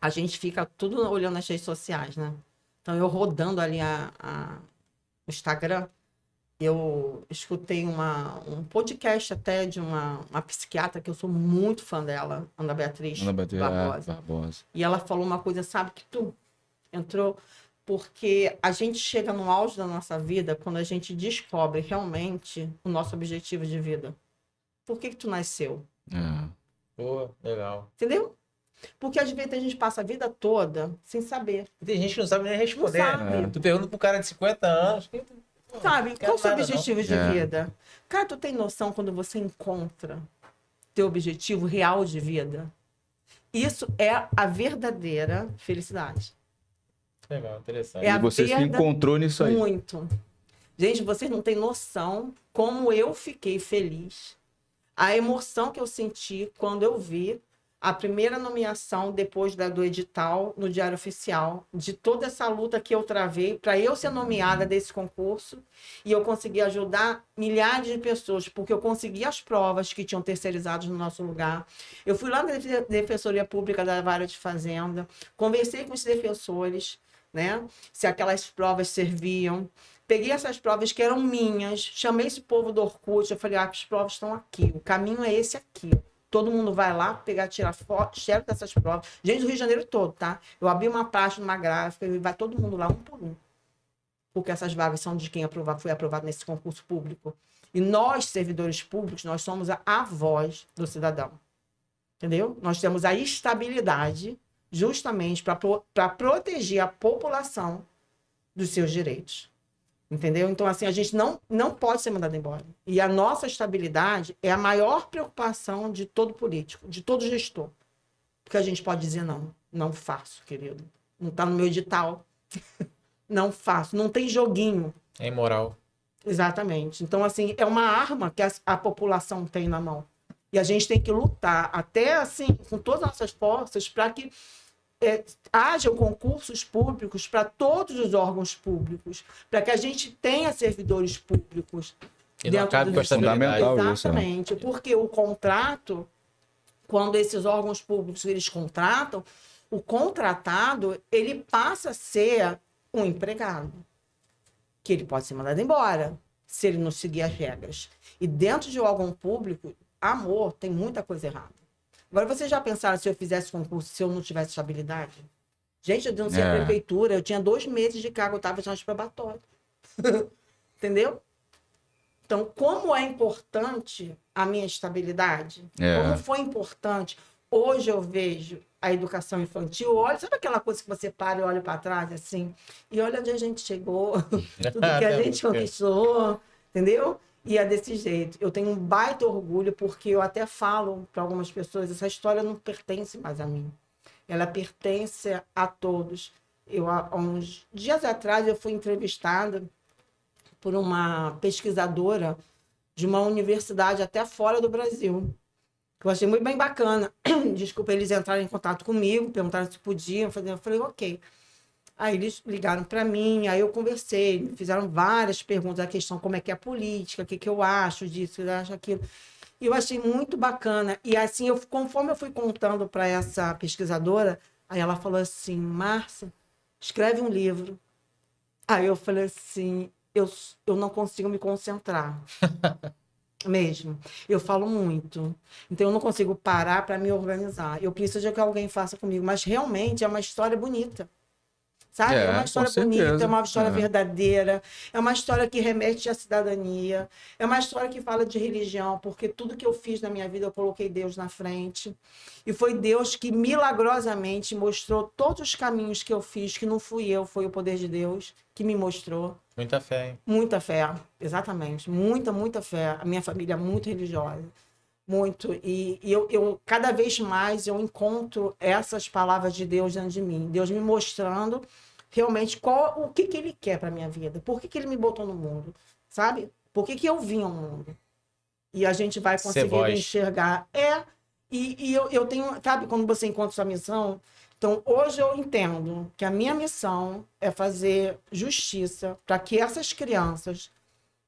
a gente fica tudo olhando as redes sociais, né? Então, eu rodando ali o Instagram, eu escutei um podcast até de uma psiquiatra, que eu sou muito fã dela, Ana Beatriz Barbosa. E ela falou uma coisa, sabe, que tu entrou... Porque a gente chega no auge da nossa vida quando a gente descobre realmente o nosso objetivo de vida. Por que tu nasceu? Pô, legal. Entendeu? Porque às vezes a gente passa a vida toda sem saber. Tem gente que não sabe nem responder. Não sabe. Tu pergunta pro cara de 50 anos. Sabe? Qual é o seu nada, objetivo de vida? Cara, tu tem noção quando você encontra teu objetivo real de vida? Isso é a verdadeira felicidade. Legal, interessante. É E você se encontrou nisso aí. Muito. Gente, vocês não têm noção como eu fiquei feliz. A emoção que eu senti quando eu vi a primeira nomeação depois do edital no Diário Oficial, de toda essa luta que eu travei para eu ser nomeada desse concurso, e eu consegui ajudar milhares de pessoas, porque eu consegui as provas que tinham terceirizados no nosso lugar. Eu fui lá na Defensoria Pública da Vara de Fazenda, conversei com os defensores, né, se aquelas provas serviam. Peguei essas provas que eram minhas, chamei esse povo do Orkut, eu falei, as provas estão aqui, o caminho é esse aqui. Todo mundo vai lá tirar foto, xerox dessas provas. Gente do Rio de Janeiro todo, tá? Eu abri uma página, uma gráfica, e vai todo mundo lá, um por um. Porque essas vagas são de quem foi aprovado nesse concurso público. E nós, servidores públicos, nós somos a voz do cidadão. Entendeu? Nós temos a estabilidade justamente para proteger a população dos seus direitos. Entendeu? Então, assim, a gente não pode ser mandado embora. E a nossa estabilidade é a maior preocupação de todo político, de todo gestor. Porque a gente pode dizer não faço, querido. Não está no meu edital. Não faço. Não tem joguinho. É imoral. Exatamente. Então, assim, é uma arma que a população tem na mão. E a gente tem que lutar até, assim, com todas as nossas forças para que hajam concursos públicos para todos os órgãos públicos, para que a gente tenha servidores públicos. E não acabe com a estabilidade. Fundamental. Exatamente, porque o contrato, quando esses órgãos públicos eles contratam, o contratado ele passa a ser um empregado, que ele pode ser mandado embora se ele não seguir as regras. E dentro de um órgão público, amor, tem muita coisa errada. Agora, vocês já pensaram se eu fizesse concurso, se eu não tivesse estabilidade? Gente, eu denunciei a prefeitura, eu tinha 2 meses de cargo, eu estava já de probatório. Entendeu? Então, como é importante a minha estabilidade? Como foi importante? Hoje eu vejo a educação infantil, olha, sabe aquela coisa que você para e olha para trás, assim? E olha onde a gente chegou, tudo que a gente conquistou, entendeu? E é desse jeito. Eu tenho um baita orgulho, porque eu até falo para algumas pessoas, essa história não pertence mais a mim. Ela pertence a todos. Há uns dias atrás, eu fui entrevistada por uma pesquisadora de uma universidade até fora do Brasil. Eu achei muito bem bacana. Desculpa, eles entraram em contato comigo, perguntaram se podiam. Eu falei, ok. Aí eles ligaram para mim, aí eu conversei, me fizeram várias perguntas, a questão como é que é a política, o que eu acho disso, o que eu acho aquilo. E eu achei muito bacana. E assim, conforme eu fui contando para essa pesquisadora, aí ela falou assim, Márcia, escreve um livro. Aí eu falei assim, eu não consigo me concentrar. Mesmo. Eu falo muito. Então eu não consigo parar para me organizar. Eu preciso de que alguém faça comigo. Mas realmente é uma história bonita. Sabe? É uma com história certeza. bonita, é uma história verdadeira, é uma história que remete à cidadania, é uma história que fala de religião, porque tudo que eu fiz na minha vida eu coloquei Deus na frente. E foi Deus que milagrosamente mostrou todos os caminhos que eu fiz, que não fui eu, foi o poder de Deus que me mostrou. Muita fé, hein? Muita fé, exatamente. Muita fé. A minha família é muito religiosa. Muito. E eu cada vez mais eu encontro essas palavras de Deus dentro de mim. Deus me mostrando realmente o que ele quer para minha vida. Por que ele me botou no mundo, sabe? Por que eu vim ao mundo? E a gente vai conseguir enxergar. E eu tenho, sabe, quando você encontra sua missão. Então, hoje eu entendo que a minha missão é fazer justiça para que essas crianças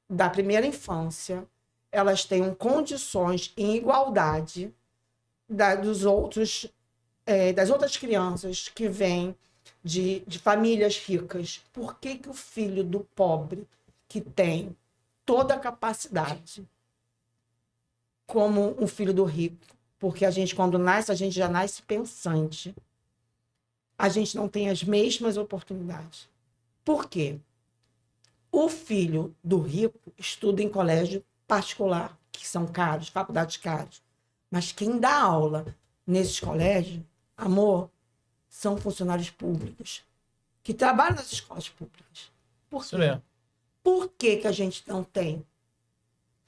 da primeira infância elas tenham condições em igualdade das outras crianças que vêm de famílias ricas. Por que o filho do pobre, que tem toda a capacidade, como o filho do rico? Porque a gente, quando nasce, a gente já nasce pensante. A gente não tem as mesmas oportunidades. Por quê? O filho do rico estuda em colégio particular, que são caros, faculdades caras. Mas quem dá aula nesses colégios, amor, são funcionários públicos, que trabalham nas escolas públicas. Por quê? Isso mesmo. Por que a gente não tem?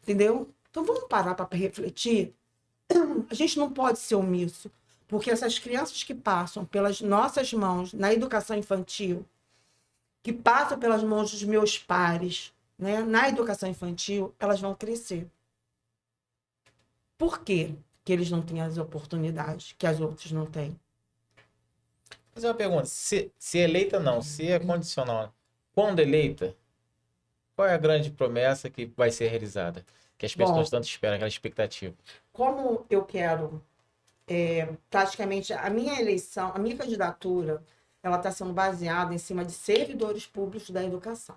Entendeu? Então vamos parar para refletir. A gente não pode ser omisso, porque essas crianças que passam pelas nossas mãos na educação infantil, que passam pelas mãos dos meus pares, né, na educação infantil, elas vão crescer. Por quê que eles não têm as oportunidades que as outras não têm? Vou fazer uma pergunta. Se eleita não, se é condicional, quando eleita, qual é a grande promessa que vai ser realizada? Que as pessoas tanto esperam, aquela expectativa. Como eu quero, praticamente, a minha eleição, a minha candidatura, ela está sendo baseada em cima de servidores públicos da educação.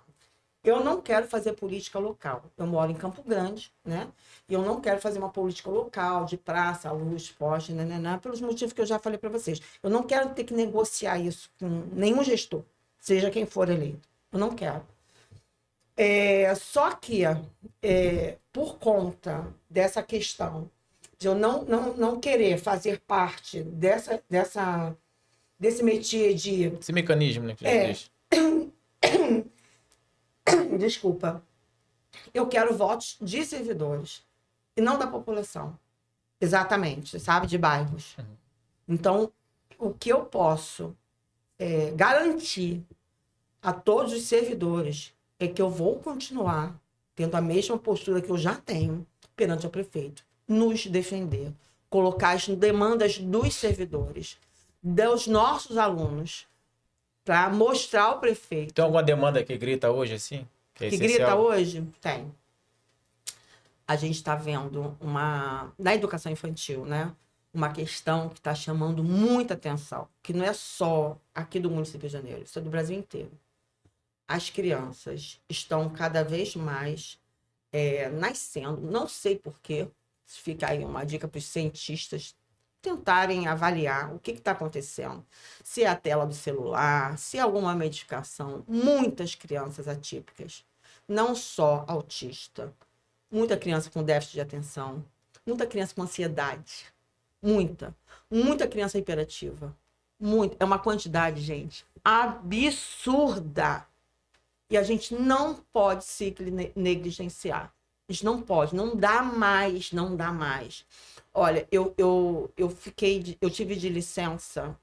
Eu não quero fazer política local. Eu moro em Campo Grande, né? E eu não quero fazer uma política local, de praça, luz, poste, pelos motivos que eu já falei para vocês. Eu não quero ter que negociar isso com nenhum gestor, seja quem for eleito. Eu não quero. Só que, por conta dessa questão de eu não querer fazer parte desse métier de... Esse mecanismo, né? Que existe. Desculpa. Eu quero votos de servidores e não da população. Exatamente, sabe? De bairros. Uhum. Então, o que eu posso garantir a todos os servidores é que eu vou continuar tendo a mesma postura que eu já tenho perante o prefeito. Nos defender. Colocar as demandas dos servidores, dos nossos alunos, para mostrar ao prefeito. Tem alguma demanda que grita hoje, assim? Que grita hoje? Tem. A gente está vendo na educação infantil, né? Uma questão que está chamando muita atenção, que não é só aqui do município de Janeiro, isso é do Brasil inteiro. As crianças estão cada vez mais nascendo, não sei porquê, fica aí uma dica para os cientistas tentarem avaliar o que está acontecendo. Se é a tela do celular, se é alguma medicação. Muitas crianças atípicas, não só autista, muita criança com déficit de atenção, muita criança com ansiedade, muita criança hiperativa. É uma quantidade, gente, absurda. E a gente não pode se negligenciar. A gente não pode, não dá mais. Olha, eu tive de licença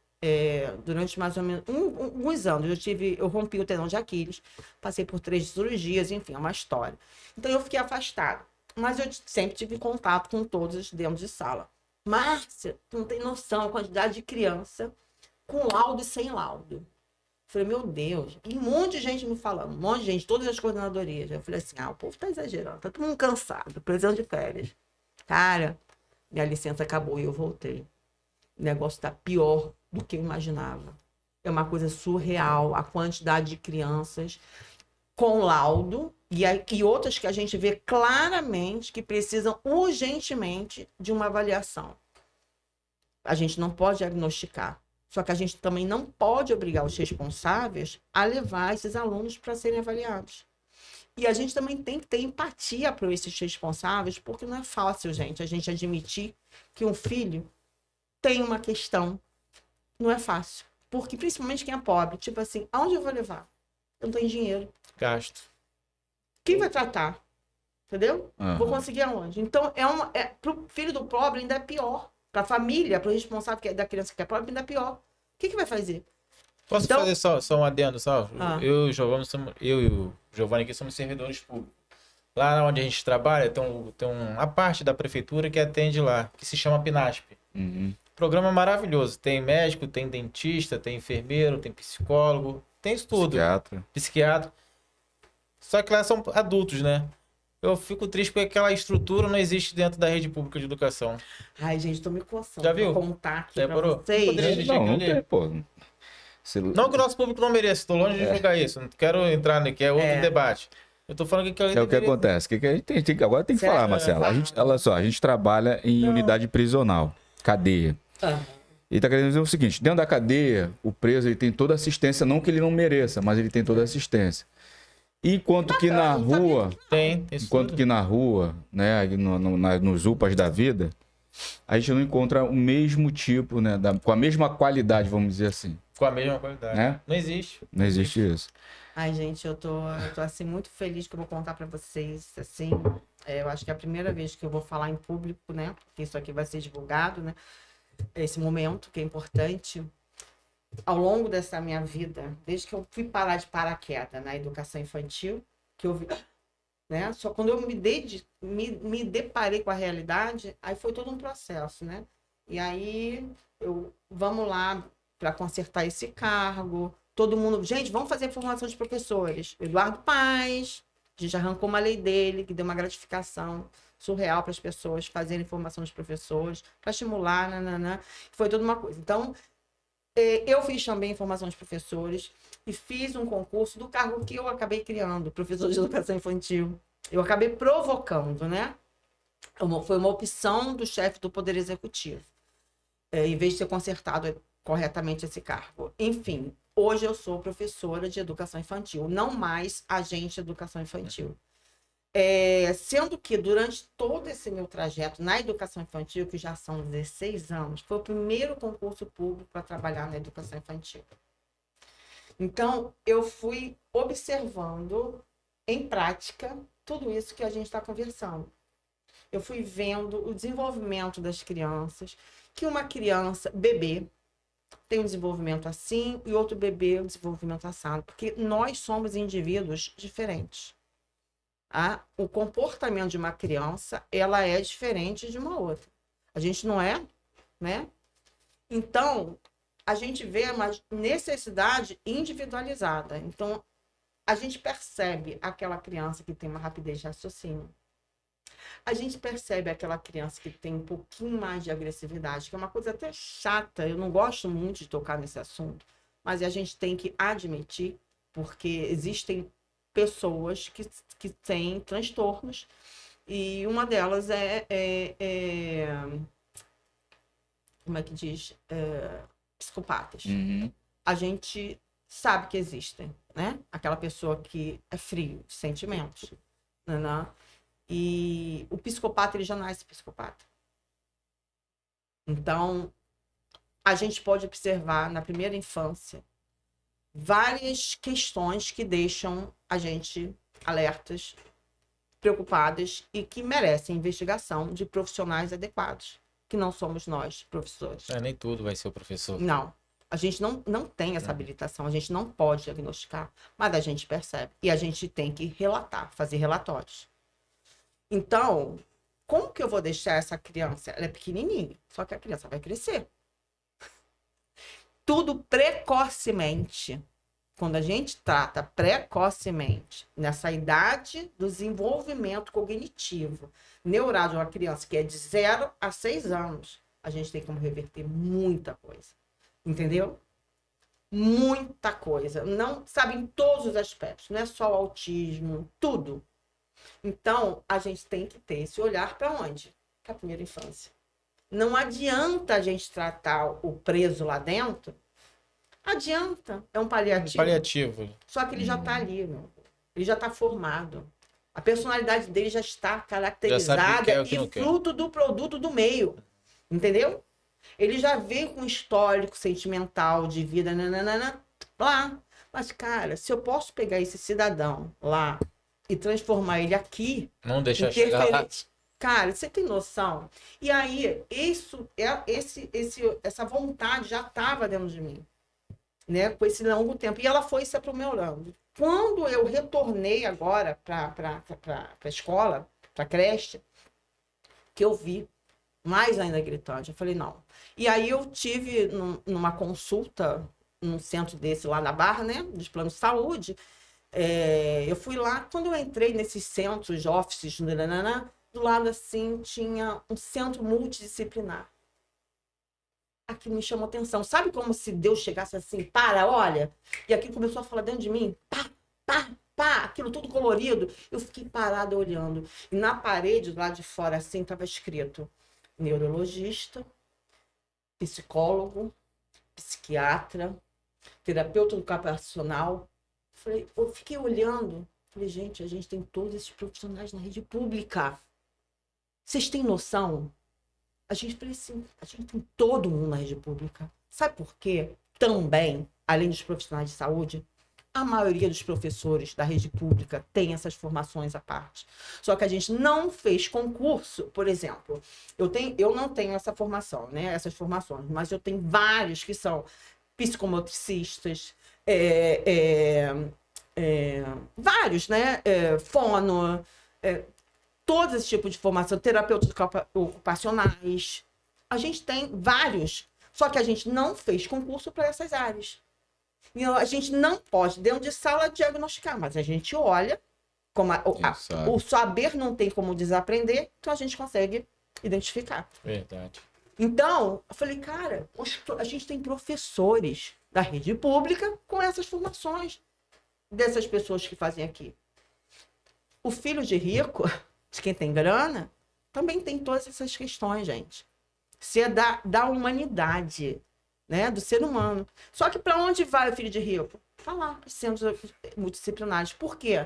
durante mais ou menos alguns anos. Eu rompi o tendão de Aquiles, passei por 3 cirurgias, enfim, é uma história. Então eu fiquei afastada. Mas eu sempre tive contato com todos dentro de sala. Márcia, tu não tem noção a quantidade de criança com laudo e sem laudo. Falei, meu Deus, e um monte de gente me falando, um monte de gente, todas as coordenadorias. Eu falei assim, o povo tá exagerando, tá todo mundo cansado, precisando de férias. Cara, minha licença acabou e eu voltei. O negócio tá pior do que eu imaginava. É uma coisa surreal, a quantidade de crianças com laudo e outras que a gente vê claramente que precisam urgentemente de uma avaliação. A gente não pode diagnosticar. Só que a gente também não pode obrigar os responsáveis a levar esses alunos para serem avaliados. E a gente também tem que ter empatia para esses responsáveis, porque não é fácil, gente, a gente admitir que um filho tem uma questão. Não é fácil. Porque, principalmente quem é pobre, tipo assim, aonde eu vou levar? Eu não tenho dinheiro. Gasto. Quem vai tratar? Entendeu? Aham. Vou conseguir aonde? Então, pro filho do pobre ainda é pior. Pra família, pro responsável da criança que é pobre, ainda é pior. O que vai fazer? Posso Então- fazer só um adendo, só? Ah. Eu e o Giovanni aqui somos servidores públicos. Lá onde a gente trabalha, tem uma parte da prefeitura que atende lá, que se chama PNASP. Uhum. Programa maravilhoso. Tem médico, tem dentista, tem enfermeiro, tem psicólogo, tem isso tudo. Psiquiatra. Psiquiatra. Só que lá são adultos, né? Eu fico triste porque aquela estrutura não existe dentro da rede pública de educação. Ai, gente, tô me coçando. Já viu? Vou contar aqui Já pra parou? vocês. Poderia deixar Não, aquilo não ali. tem, pô. Se- Não que o nosso público não mereça, estou longe de julgar isso. Não quero entrar aqui, é outro debate. Eu tô falando que É o que acontece. O que a gente agora tem que Certo. falar, Marcela. Olha só, a gente trabalha em Não. unidade prisional, cadeia. Ah, E tá querendo dizer o seguinte, dentro da cadeia, o preso ele tem toda a assistência, não que ele não mereça, mas ele tem toda a assistência. Enquanto que na rua, tem isso enquanto tudo. que na rua, né, aí nos UPAs da vida, a gente não encontra o mesmo tipo, né, com a mesma qualidade, vamos dizer assim, Com a mesma qualidade. né? Não existe. Não existe isso. Ai, gente, eu tô assim, muito feliz que eu vou contar pra vocês, assim, eu acho que é a primeira vez que eu vou falar em público, né, porque isso aqui vai ser divulgado, né, esse momento que é importante. Ao longo dessa minha vida, desde que eu fui parar de paraquedas na educação infantil, que eu vi, né, só quando eu me deparei com a realidade, aí foi todo um processo, né, e aí vamos lá para consertar esse cargo. Todo mundo, gente, vamos fazer formação de professores. Eduardo Paes, a gente arrancou uma lei dele que deu uma gratificação surreal para as pessoas fazerem formação de professores, para estimular, nananã. Foi toda uma coisa. Então, eu fiz também formação de professores e fiz um concurso do cargo que eu acabei criando, professor de educação infantil. Eu acabei provocando, né? Foi uma opção do chefe do Poder Executivo, em vez de ser consertado corretamente esse cargo. Enfim, hoje eu sou professora de educação infantil, não mais agente de educação infantil. Sendo que durante todo esse meu trajeto na educação infantil, que já são 16 anos, foi o primeiro concurso público para trabalhar na educação infantil. Então, eu fui observando em prática tudo isso que a gente está conversando. Eu fui vendo o desenvolvimento das crianças, que uma criança, bebê, tem um desenvolvimento assim e outro bebê um desenvolvimento assado, porque nós somos indivíduos diferentes. O comportamento de uma criança, ela é diferente de uma outra. A gente não é, né? Então, a gente vê uma necessidade individualizada. Então, a gente percebe aquela criança que tem uma rapidez de raciocínio. A gente percebe aquela criança que tem um pouquinho mais de agressividade, que é uma coisa até chata, eu não gosto muito de tocar nesse assunto, mas a gente tem que admitir, porque existem pessoas que têm transtornos, e uma delas como é que diz? Psicopatas. Uhum. A gente sabe que existem, né? Aquela pessoa que é frio de sentimentos, né? E o psicopata, ele já nasce psicopata. Então, a gente pode observar na primeira infância várias questões que deixam a gente alertas, preocupadas e que merecem investigação de profissionais adequados, que não somos nós, professores. Nem tudo vai ser o professor. Não. A gente não tem essa habilitação, a gente não pode diagnosticar, mas a gente percebe. E a gente tem que relatar, fazer relatórios. Então, como que eu vou deixar essa criança? Ela é pequenininha, só que a criança vai crescer. Tudo precocemente. Quando a gente trata precocemente, nessa idade do desenvolvimento cognitivo, neural de uma criança que é de 0 a 6 anos, a gente tem como reverter muita coisa. Entendeu? Muita coisa. Não, sabe, em todos os aspectos. Não é só o autismo, tudo. Então, a gente tem que ter esse olhar para onde? Para a primeira infância. Não adianta a gente tratar o preso lá dentro. Adianta. É um paliativo. Paliativo. Só que ele já está ali, meu. Ele já está formado. A personalidade dele já está caracterizada quer, o que e não quer. fruto do produto do meio. Entendeu? Ele já veio com histórico sentimental de vida, nananana, lá. Mas, cara, se eu posso pegar esse cidadão lá e transformar ele aqui... Não deixar chegar lá. Cara, você tem noção? E aí, essa vontade já estava dentro de mim, né? Com esse longo tempo. E ela foi se aprimorando. Quando eu retornei agora para a escola, para a creche, que eu vi mais ainda gritante, eu falei, não. E aí eu tive numa consulta, num centro desse lá na Barra, né? Dos planos de saúde. Eu fui lá, quando eu entrei nesses centros, offices, nananana, do lado assim tinha um centro multidisciplinar. Aquilo me chamou atenção. Sabe como se Deus chegasse assim, para, olha? E aquilo começou a falar dentro de mim, pá, pá, pá, aquilo tudo colorido. Eu fiquei parada olhando. E na parede, lá de fora, assim, estava escrito neurologista, psicólogo, psiquiatra, terapeuta ocupacional. Eu fiquei olhando. Falei, gente, a gente tem todos esses profissionais na rede pública. Vocês têm noção? A gente tem todo mundo na rede pública. Sabe por quê? Também, além dos profissionais de saúde, a maioria dos professores da rede pública tem essas formações à parte. Só que a gente não fez concurso, por exemplo. Eu não tenho essa formação, né? Essas formações, mas eu tenho vários que são psicomotricistas, vários, né? Fono, todo esse tipo de formação, terapeutas ocupacionais. A gente tem vários, só que a gente não fez concurso para essas áreas. E a gente não pode, dentro de sala, diagnosticar, mas a gente olha, como o saber não tem como desaprender, então a gente consegue identificar. Verdade. Então, eu falei, cara, a gente tem professores da rede pública com essas formações dessas pessoas que fazem aqui. O filho de rico, de quem tem grana, também tem todas essas questões, gente. Se é da humanidade, né? Do ser humano. Só que para onde vai o filho de rico? Para lá, para os centros multidisciplinares. Por quê?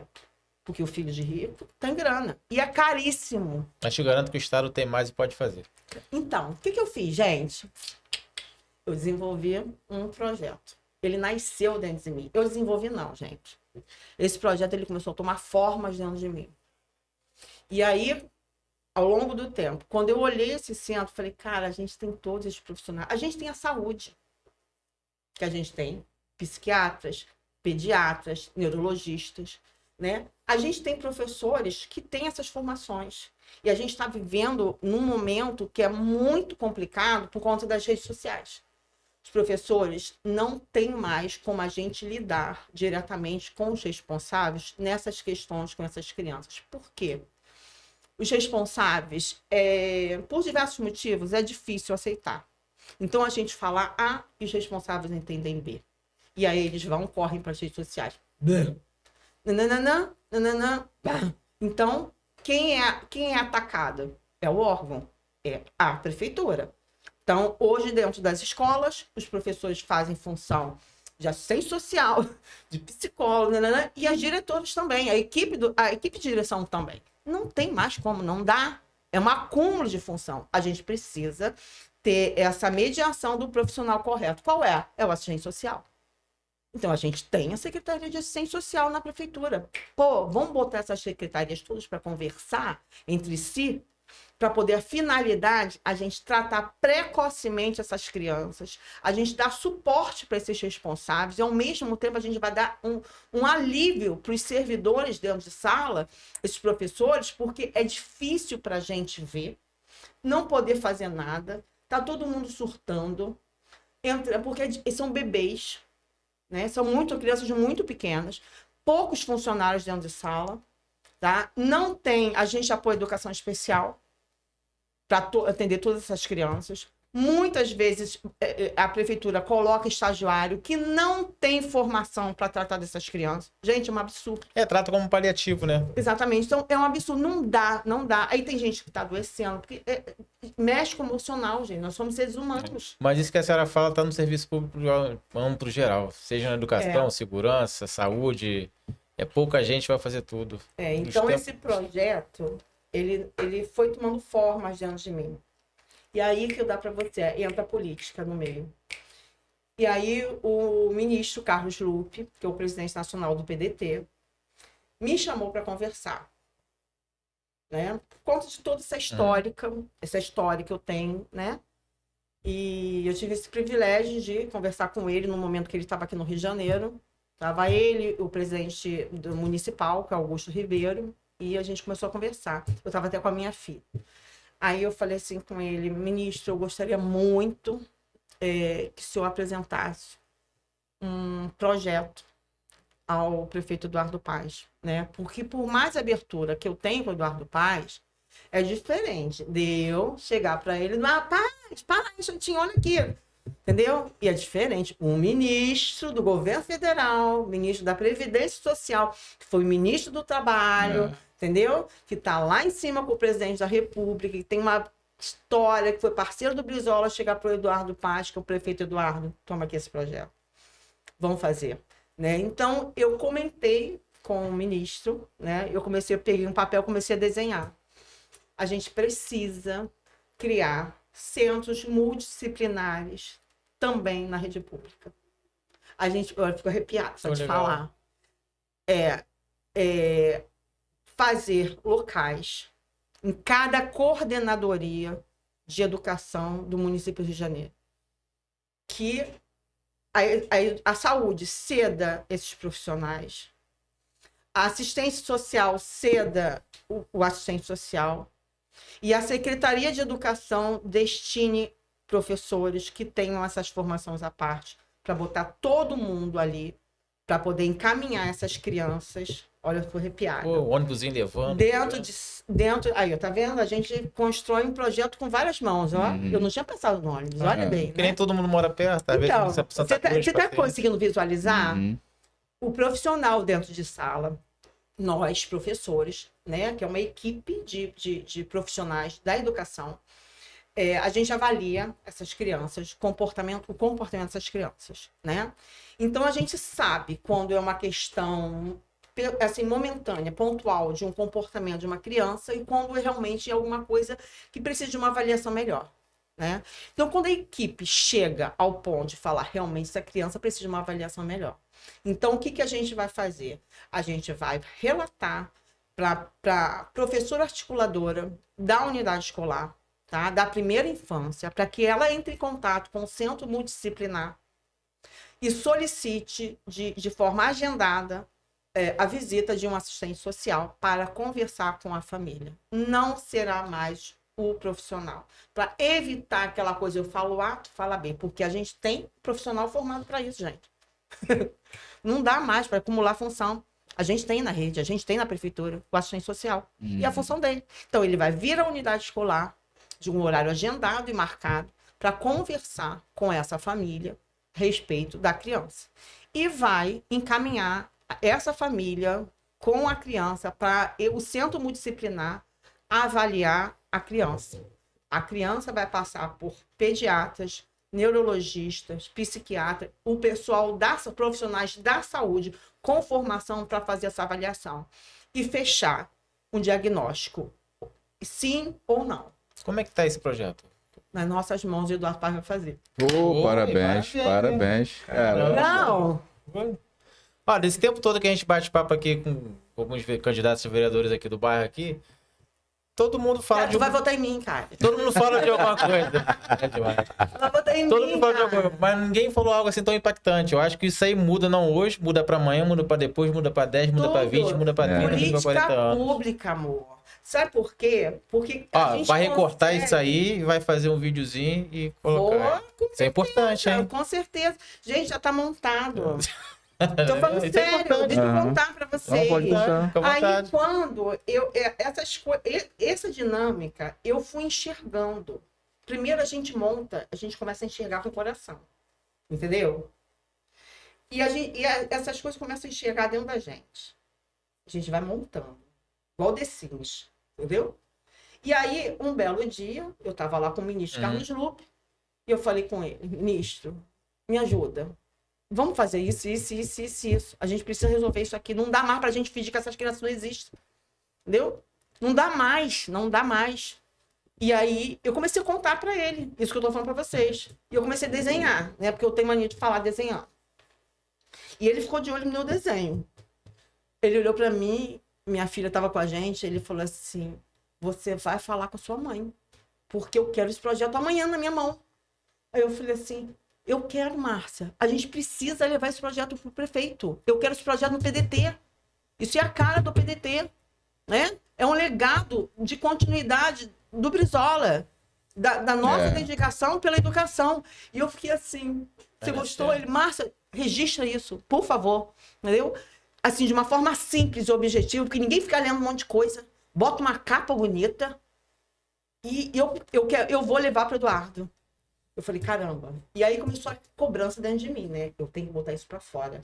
Porque o filho de rico tem grana. E é caríssimo. Mas te garanto que o Estado tem mais e pode fazer. Então, o que eu fiz, gente? Eu desenvolvi um projeto. Ele nasceu dentro de mim. Eu desenvolvi não, gente. Esse projeto ele começou a tomar formas dentro de mim. E aí, ao longo do tempo, quando eu olhei esse centro, falei, cara, a gente tem todos esses profissionais. A gente tem a saúde, que a gente tem psiquiatras, pediatras, neurologistas, né? A gente tem professores que têm essas formações. E a gente está vivendo num momento que é muito complicado por conta das redes sociais. Os professores não têm mais como a gente lidar diretamente com os responsáveis nessas questões com essas crianças. Por quê? Os responsáveis, por diversos motivos, é difícil aceitar. Então, a gente fala A e os responsáveis entendem B. E aí eles correm para as redes sociais. Nananã, nananã. Então, quem é atacado? É o órgão, é a prefeitura. Então, hoje, dentro das escolas, os professores fazem função de assistente social, de psicólogo, nananã, e as diretoras também, a equipe de direção também. Não tem mais como, não dá. É um acúmulo de função. A gente precisa ter essa mediação do profissional correto. Qual é? É o assistente social. Então, a gente tem a Secretaria de Assistência Social na prefeitura. Pô, vamos botar essas secretarias todas para conversar entre si, para poder, a finalidade, a gente tratar precocemente essas crianças, a gente dar suporte para esses responsáveis e, ao mesmo tempo, a gente vai dar um alívio para os servidores dentro de sala, esses professores, porque é difícil para a gente ver, não poder fazer nada, tá todo mundo surtando, porque são bebês, né? São crianças muito pequenas, poucos funcionários dentro de sala, tá? Não tem agente de apoio à educação especial para atender todas essas crianças. Muitas vezes a prefeitura coloca estagiário que não tem formação para tratar dessas crianças. Gente, é um absurdo. Trata como paliativo, né? Exatamente. Então, é um absurdo. Não dá. Aí tem gente que está adoecendo. Porque mexe com o emocional, gente. Nós somos seres humanos. Mas isso que a senhora fala tá no serviço público amplo geral. Seja na educação, segurança, saúde. É pouca gente vai fazer tudo. Então esse projeto, ele foi tomando formas dentro de mim. E aí que eu dá para você, entra a política no meio. E aí o ministro Carlos Lupe, que é o presidente nacional do PDT, me chamou para conversar. Né? Por conta de toda essa história que eu tenho, né? E eu tive esse privilégio de conversar com ele no momento que ele estava aqui no Rio de Janeiro. Estava ele, o presidente do municipal, que é Augusto Ribeiro, e a gente começou a conversar. Eu estava até com a minha filha. Aí eu falei assim com ele, ministro, eu gostaria muito que o senhor apresentasse um projeto ao prefeito Eduardo Paes, né? Porque por mais abertura que eu tenho com o Eduardo Paes, é diferente de eu chegar para ele, Paes, para aí, Santinho, olha aqui, entendeu? E é diferente. Um ministro do governo federal, ministro da Previdência Social, que foi ministro do Trabalho, entendeu? Que está lá em cima com o presidente da República, que tem uma história, que foi parceiro do Brizola, chegar para o Eduardo Paes, que é o prefeito Eduardo, toma aqui esse projeto. Vamos fazer. Né? Então, eu comentei com o ministro, né? Eu peguei um papel, comecei a desenhar. A gente precisa criar centros multidisciplinares também na rede pública. Eu fico arrepiada só de falar. Fazer locais em cada coordenadoria de educação do município do Rio de Janeiro. Que a saúde ceda esses profissionais, a assistência social ceda o assistente social e a Secretaria de Educação destine professores que tenham essas formações à parte para botar todo mundo ali para poder encaminhar essas crianças. Olha, eu tô arrepiada. O ônibusinho levando. Aí, tá vendo? A gente constrói um projeto com várias mãos, ó. Eu não tinha pensado no ônibus, olha bem. Porque nem todo mundo mora perto. Então, você tá conseguindo visualizar o profissional dentro de sala, nós, professores, né? Que é uma equipe de profissionais da educação. A gente avalia essas crianças, o comportamento dessas crianças, né? Então, a gente sabe quando é uma questão assim, momentânea, pontual, de um comportamento de uma criança e quando realmente é alguma coisa que precisa de uma avaliação melhor, né? Então, quando a equipe chega ao ponto de falar realmente essa criança precisa de uma avaliação melhor. Então, o que a gente vai fazer? A gente vai relatar para a professora articuladora da unidade escolar, tá? Da primeira infância, para que ela entre em contato com o centro multidisciplinar e solicite de forma agendada a visita de um assistente social para conversar com a família. Não será mais o profissional. Para evitar aquela coisa, eu falo A, tu fala B, porque a gente tem profissional formado para isso, gente. Não dá mais para acumular função. A gente tem na rede, a gente tem na prefeitura o assistente social. E a função dele. Então, ele vai vir à unidade escolar de um horário agendado e marcado para conversar com essa família a respeito da criança. E vai encaminhar essa família com a criança para o centro multidisciplinar avaliar a criança. A criança vai passar por pediatras, neurologistas, psiquiatras, o pessoal profissionais da saúde com formação para fazer essa avaliação e fechar um diagnóstico, sim ou não. Como é que está esse projeto? Nas nossas mãos, o Eduardo Paes vai fazer. Parabéns. Não! Olha, desse tempo todo que a gente bate papo aqui com alguns candidatos a vereadores aqui do bairro aqui, todo mundo fala Tu vai votar em mim, cara. Todo mundo fala de alguma coisa. Vai votar em Todo mim, mundo fala de cara. alguma coisa, mas ninguém falou algo assim tão impactante. Eu acho que isso aí muda não hoje, muda pra amanhã, muda pra depois, muda pra 10, muda pra 20, muda pra 30, muda pra 40 Política anos. pública, amor. Sabe por quê? Porque Vai recortar isso aí, vai fazer um videozinho e colocar. Isso é importante, hein? Com certeza. Gente, já tá montado. Tô falando Isso é sério, importante. deixa eu contar pra vocês. Pode contar. Fica à Aí, vontade. quando essa dinâmica, eu fui enxergando. Primeiro a gente monta, a gente começa a enxergar com o coração. Entendeu? E essas coisas começam a enxergar dentro da gente. A gente vai montando. Igual The Sims, entendeu? E aí, um belo dia, eu estava lá com o ministro Carlos Lupe, e eu falei com ele, ministro, me ajuda. Vamos fazer isso. A gente precisa resolver isso aqui. Não dá mais pra gente fingir que essas crianças não existem. Entendeu? Não dá mais. E aí, eu comecei a contar pra ele, isso que eu tô falando pra vocês. E eu comecei a desenhar, né? Porque eu tenho mania de falar desenhando. E ele ficou de olho no meu desenho. Ele olhou pra mim, minha filha estava com a gente, ele falou assim, você vai falar com a sua mãe, porque eu quero esse projeto amanhã na minha mão. Aí eu falei assim, eu quero, Márcia, a gente precisa levar esse projeto pro prefeito. Eu quero esse projeto no PDT. Isso é a cara do PDT, né? É um legado de continuidade do Brizola, da nossa identificação pela educação. E eu fiquei assim, você gostou? Ele, Márcia, registra isso, por favor, entendeu? Assim, de uma forma simples e objetiva, porque ninguém fica lendo um monte de coisa. Bota uma capa bonita e eu vou levar para o Eduardo. Eu falei, caramba. E aí começou a cobrança dentro de mim, né? Eu tenho que botar isso para fora.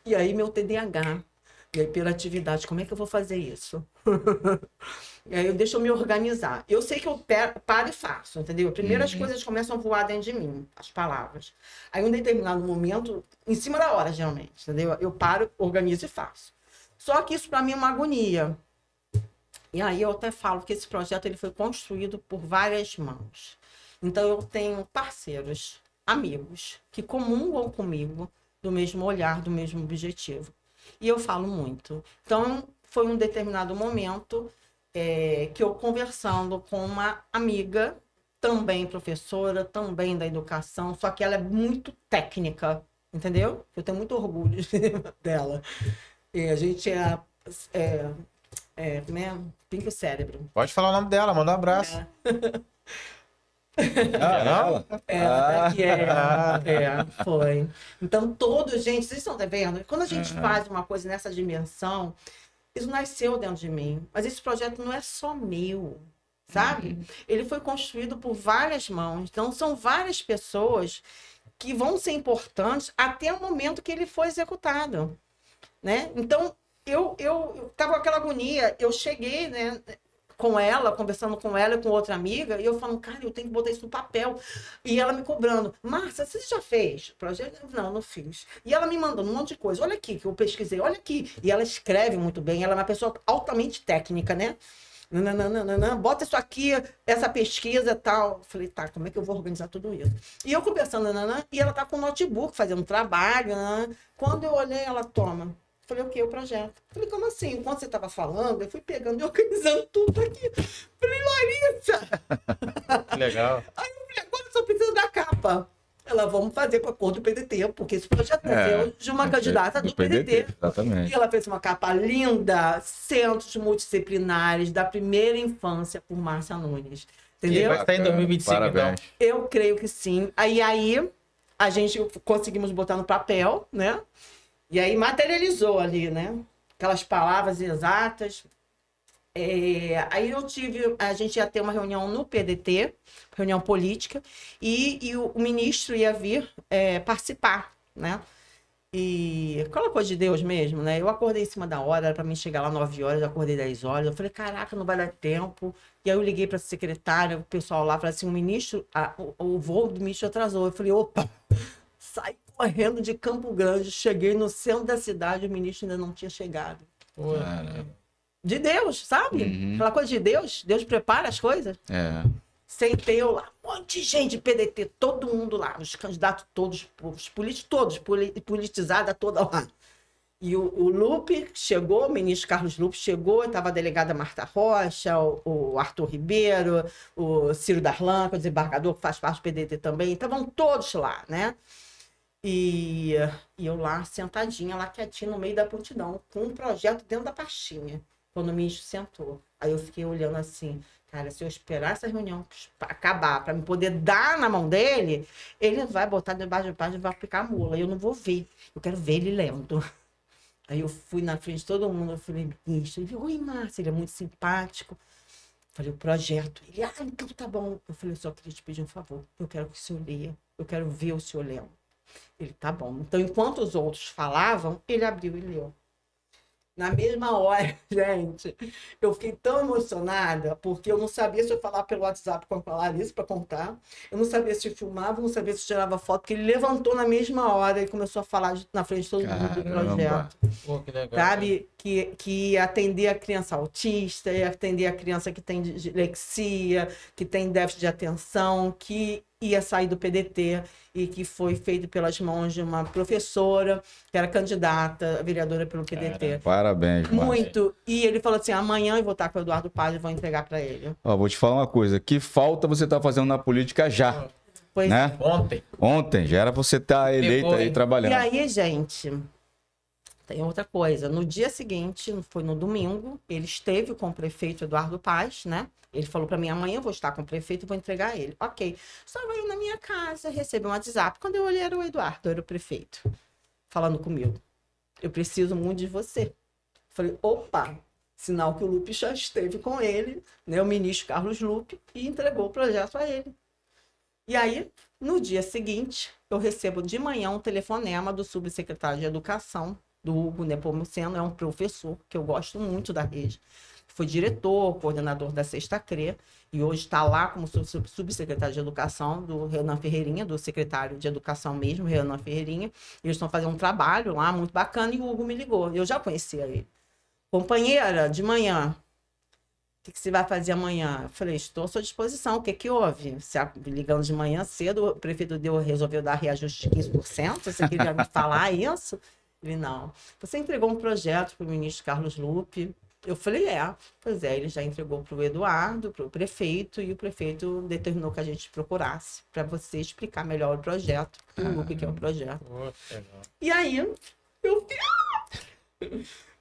E aí meu TDAH, e a hiperatividade, como é que eu vou fazer isso? E aí deixa eu me organizar. Eu sei que eu paro e faço, entendeu? Primeiro as coisas começam a voar dentro de mim, as palavras. Aí, em um determinado momento, em cima da hora, geralmente, entendeu? Eu paro, organizo e faço. Só que isso para mim é uma agonia. E aí eu até falo que esse projeto ele foi construído por várias mãos. Então eu tenho parceiros, amigos, que comungam comigo do mesmo olhar, do mesmo objetivo. E eu falo muito. Então, foi um determinado momento que eu conversando com uma amiga, também professora, também da educação, só que ela é muito técnica, entendeu? Eu tenho muito orgulho dela. E a gente né? Pink Cérebro. Pode falar o nome dela, manda um abraço. Ela? Foi. Então, gente, vocês estão vendo? Quando a gente faz uma coisa nessa dimensão, isso nasceu dentro de mim. Mas esse projeto não é só meu, sabe? Ele foi construído por várias mãos. Então, são várias pessoas que vão ser importantes até o momento que ele for executado, né? Então, eu tava com aquela agonia. Eu cheguei, né? Com ela, conversando com ela e com outra amiga, e eu falando, cara, eu tenho que botar isso no papel. E ela me cobrando, Márcia, você já fez projeto? Não fiz. E ela me mandando um monte de coisa. Olha aqui, que eu pesquisei, olha aqui. E ela escreve muito bem, ela é uma pessoa altamente técnica, né? Bota isso aqui, essa pesquisa e tal. Eu falei, tá, como é que eu vou organizar tudo isso? E eu conversando, e ela tá com o notebook, fazendo trabalho, Quando eu olhei, ela toma. Falei, o quê? O projeto. Falei, como assim? Enquanto você estava falando, eu fui pegando e organizando tudo aqui. Falei, Larissa! Que legal. Aí eu falei, agora só precisa da capa. Ela, vamos fazer com a cor do PDT, porque esse projeto nasceu de uma candidata do PDT. Exatamente. E ela fez uma capa linda, centros multidisciplinares da primeira infância por Márcia Nunes. Entendeu? E vai estar em 2025, Parabéns. então. Eu creio que sim. Aí a gente conseguimos botar no papel, né? E aí materializou ali, né? Aquelas palavras exatas. Aí a gente ia ter uma reunião no PDT, reunião política, e o ministro ia vir participar, né? E aquela coisa de Deus mesmo, né? Eu acordei em cima da hora, era pra mim chegar lá 9 horas, eu acordei 10 horas. Eu falei, caraca, não vai dar tempo. E aí eu liguei pra secretária, o pessoal lá, falou assim, o voo do ministro atrasou. Eu falei, opa, sai correndo de Campo Grande, cheguei no centro da cidade, o ministro ainda não tinha chegado. De Deus, sabe? Aquela coisa de Deus, Deus prepara as coisas. Sentei eu lá, um monte de gente, PDT, todo mundo lá, os candidatos todos, os políticos todos, politizada toda lá. E o Lupe chegou, o ministro Carlos Lupe chegou, estava a delegada Marta Rocha, o Arthur Ribeiro, o Ciro Darlan, que é o desembargador, que faz parte do PDT também, estavam todos lá, né? E eu lá, sentadinha, lá quietinha, no meio da multidão, com um projeto dentro da pastinha, quando o ministro sentou. Aí eu fiquei olhando assim, cara, se eu esperar essa reunião acabar para me poder dar na mão dele, ele vai botar debaixo da página e vai aplicar a mula. E eu não vou ver, eu quero ver ele lendo. Aí eu fui na frente de todo mundo, eu falei, ministro, ele falou, oi, Márcia, ele é muito simpático. Falei, o projeto. Ele, então tá bom. Eu falei, só queria te pedir um favor, eu quero que o senhor leia, eu quero ver o senhor lendo. Ele, tá bom. Então, enquanto os outros falavam, ele abriu e leu. Na mesma hora, gente, eu fiquei tão emocionada, porque eu não sabia se eu falava pelo WhatsApp com a Larissa para contar, eu não sabia se eu filmava, eu não sabia se eu tirava foto, porque ele levantou na mesma hora e começou a falar na frente de todo mundo do projeto. Pô, que legal. Sabe? Que ia atender a criança autista, ia atender a criança que tem dislexia, que tem déficit de atenção, que ia sair do PDT e que foi feito pelas mãos de uma professora que era candidata a vereadora pelo PDT. Parabéns, Márcia. Muito. E ele falou assim, amanhã eu vou estar com o Eduardo Paz e vou entregar para ele. Ó, vou te falar uma coisa. Que falta você tá fazendo na política já, Pois né? Ontem, já era você estar eleita aí trabalhando. E aí, gente, tem outra coisa. No dia seguinte, foi no domingo, ele esteve com o prefeito Eduardo Paz, né? Ele falou para mim, amanhã eu vou estar com o prefeito e vou entregar ele. Ok. Estava eu na minha casa, recebi um WhatsApp. Quando eu olhei, era o Eduardo, era o prefeito, falando comigo. Eu preciso muito de você. Falei, opa, sinal que o Lupe já esteve com ele, né? O ministro Carlos Lupe, e entregou o projeto a ele. E aí, no dia seguinte, eu recebo de manhã um telefonema do subsecretário de Educação, do Hugo Nepomuceno, é um professor que eu gosto muito da rede. Foi diretor, coordenador da Sexta CRE, e hoje está lá como subsecretário de Educação do Renan Ferreirinha, do secretário de Educação mesmo, Renan Ferreirinha. Eles estão fazendo um trabalho lá muito bacana e o Hugo me ligou. Eu já conhecia ele. Companheira, de manhã, o que você vai fazer amanhã? Eu falei, estou à sua disposição. O que que houve? Você ligando de manhã cedo, o prefeito resolveu dar reajuste de 15%? Você queria me falar isso? Ele, não. Você entregou um projeto para o ministro Carlos Lupe. Eu falei, pois é, ele já entregou para o Eduardo, para o prefeito, e o prefeito determinou que a gente procurasse para você explicar melhor o projeto, o que é o projeto. E aí, eu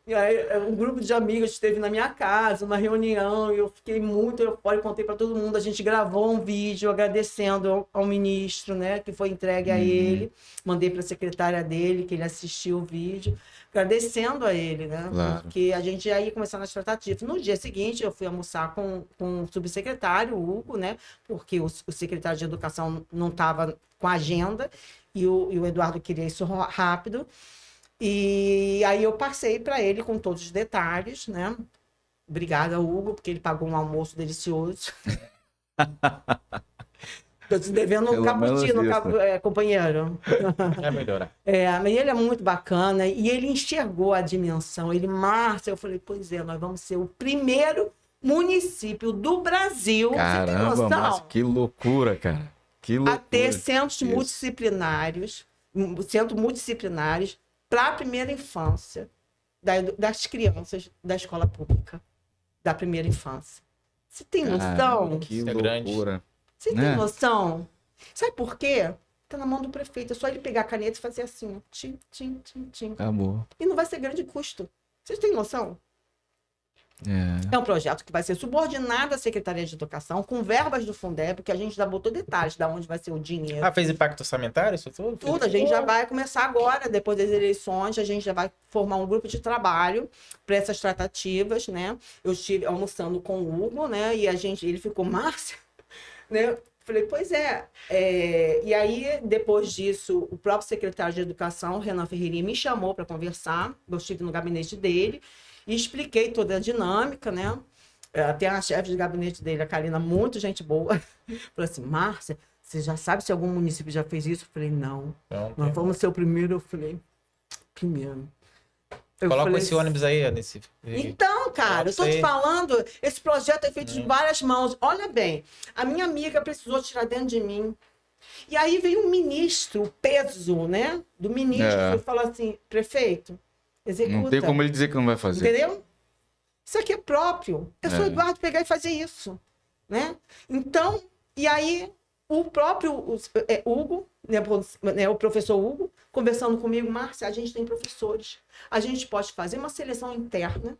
E aí, um grupo de amigos esteve na minha casa, uma reunião, e eu fiquei muito eufórica, contei para todo mundo. A gente gravou um vídeo agradecendo ao ministro, né, que foi entregue a ele. Mandei para a secretária dele, que ele assistiu o vídeo, agradecendo a ele, né, Claro. porque a gente ia começar nas tratativas. No dia seguinte, eu fui almoçar com o subsecretário, o Hugo, né, porque o secretário de Educação não estava com a agenda, e o Eduardo queria isso rápido. E aí eu passei para ele com todos os detalhes, né? Obrigada, Hugo, porque ele pagou um almoço delicioso. Tô te devendo um cappuccino, companheiro. É melhorar. Mas ele é muito bacana e ele enxergou a dimensão. Ele, Márcia, eu falei, pois é, nós vamos ser o primeiro município do Brasil. Caramba, você tem noção? Márcia, que loucura, cara. Que loucura. A ter centros multidisciplinares para a primeira infância das crianças da escola pública, da primeira infância. Você tem noção? Que Isso é loucura. Você tem noção? Sabe por quê? Tá na mão do prefeito. É só ele pegar a caneta e fazer assim, ó. Tim, tim, tim, tim. Amor. E não vai ser grande custo. Vocês têm noção? É um projeto que vai ser subordinado à Secretaria de Educação, com verbas do Fundeb, que a gente já botou detalhes de onde vai ser o dinheiro. Ah, fez impacto orçamentário isso tudo? Tudo, a gente já vai começar agora, depois das eleições, a gente já vai formar um grupo de trabalho para essas tratativas, né? Eu estive almoçando com o Hugo, né? E ele ficou, Márcia, né? Falei, pois é. E aí, depois disso, o próprio secretário de Educação, Renan Ferreirinha, me chamou para conversar. Eu estive no gabinete dele e expliquei toda a dinâmica, né? Tem a chefe de gabinete dele, a Karina, muito gente boa. Falou assim, Márcia, você já sabe se algum município já fez isso? Eu falei, não. Nós vamos ser o primeiro. Eu falei, primeiro. Coloca esse ônibus aí, nesse... Então, cara, eu tô te falando, esse projeto é feito de várias mãos. Olha bem, a minha amiga precisou tirar dentro de mim. E aí veio um ministro, o peso, né? Do ministro, e falou assim, prefeito, executa. Não tem como ele dizer que não vai fazer. Entendeu? Isso aqui é próprio. É só o Eduardo pegar e fazer isso, né? Então, e aí o próprio Hugo, né, o professor Hugo, conversando comigo, Márcia, a gente tem professores. A gente pode fazer uma seleção interna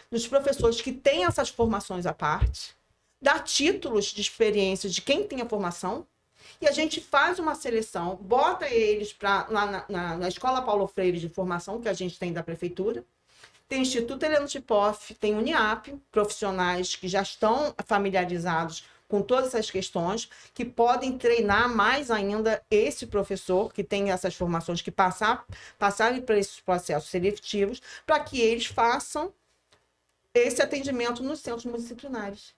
dos professores que têm essas formações à parte, dar títulos de experiência de quem tem a formação, e a gente faz uma seleção, bota eles na Escola Paulo Freire de formação, que a gente tem da prefeitura, tem Instituto Heleno Tipoff, tem Uniap, profissionais que já estão familiarizados com todas essas questões, que podem treinar mais ainda esse professor que tem essas formações, que passarem por esses processos seletivos, para que eles façam esse atendimento nos centros multidisciplinares.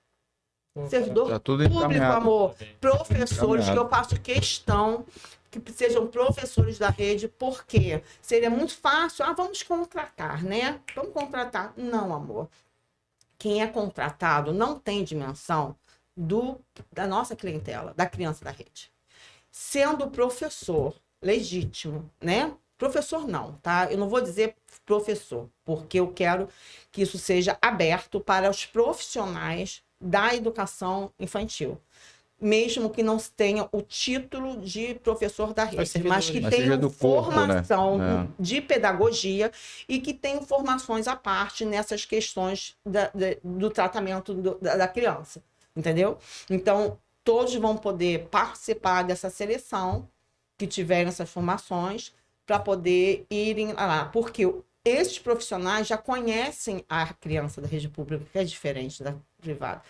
Servidor Tá tudo público, encaminhado. amor, professores, que Encaminhado. eu faço questão que sejam professores da rede, porque seria muito fácil, vamos contratar, né? Vamos contratar. Não, amor. Quem é contratado não tem dimensão da nossa clientela, da criança da rede. Sendo professor legítimo, né? Professor não, tá? Eu não vou dizer professor, porque eu quero que isso seja aberto para os profissionais da educação infantil. Mesmo que não tenha o título de professor da rede, mas que tenha do corpo, formação né? de pedagogia e que tenham formações à parte nessas questões do tratamento da criança, entendeu? Então, todos vão poder participar dessa seleção que tiverem essas formações para poder irem lá, porque esses profissionais já conhecem a criança da rede pública, que é diferente da privada.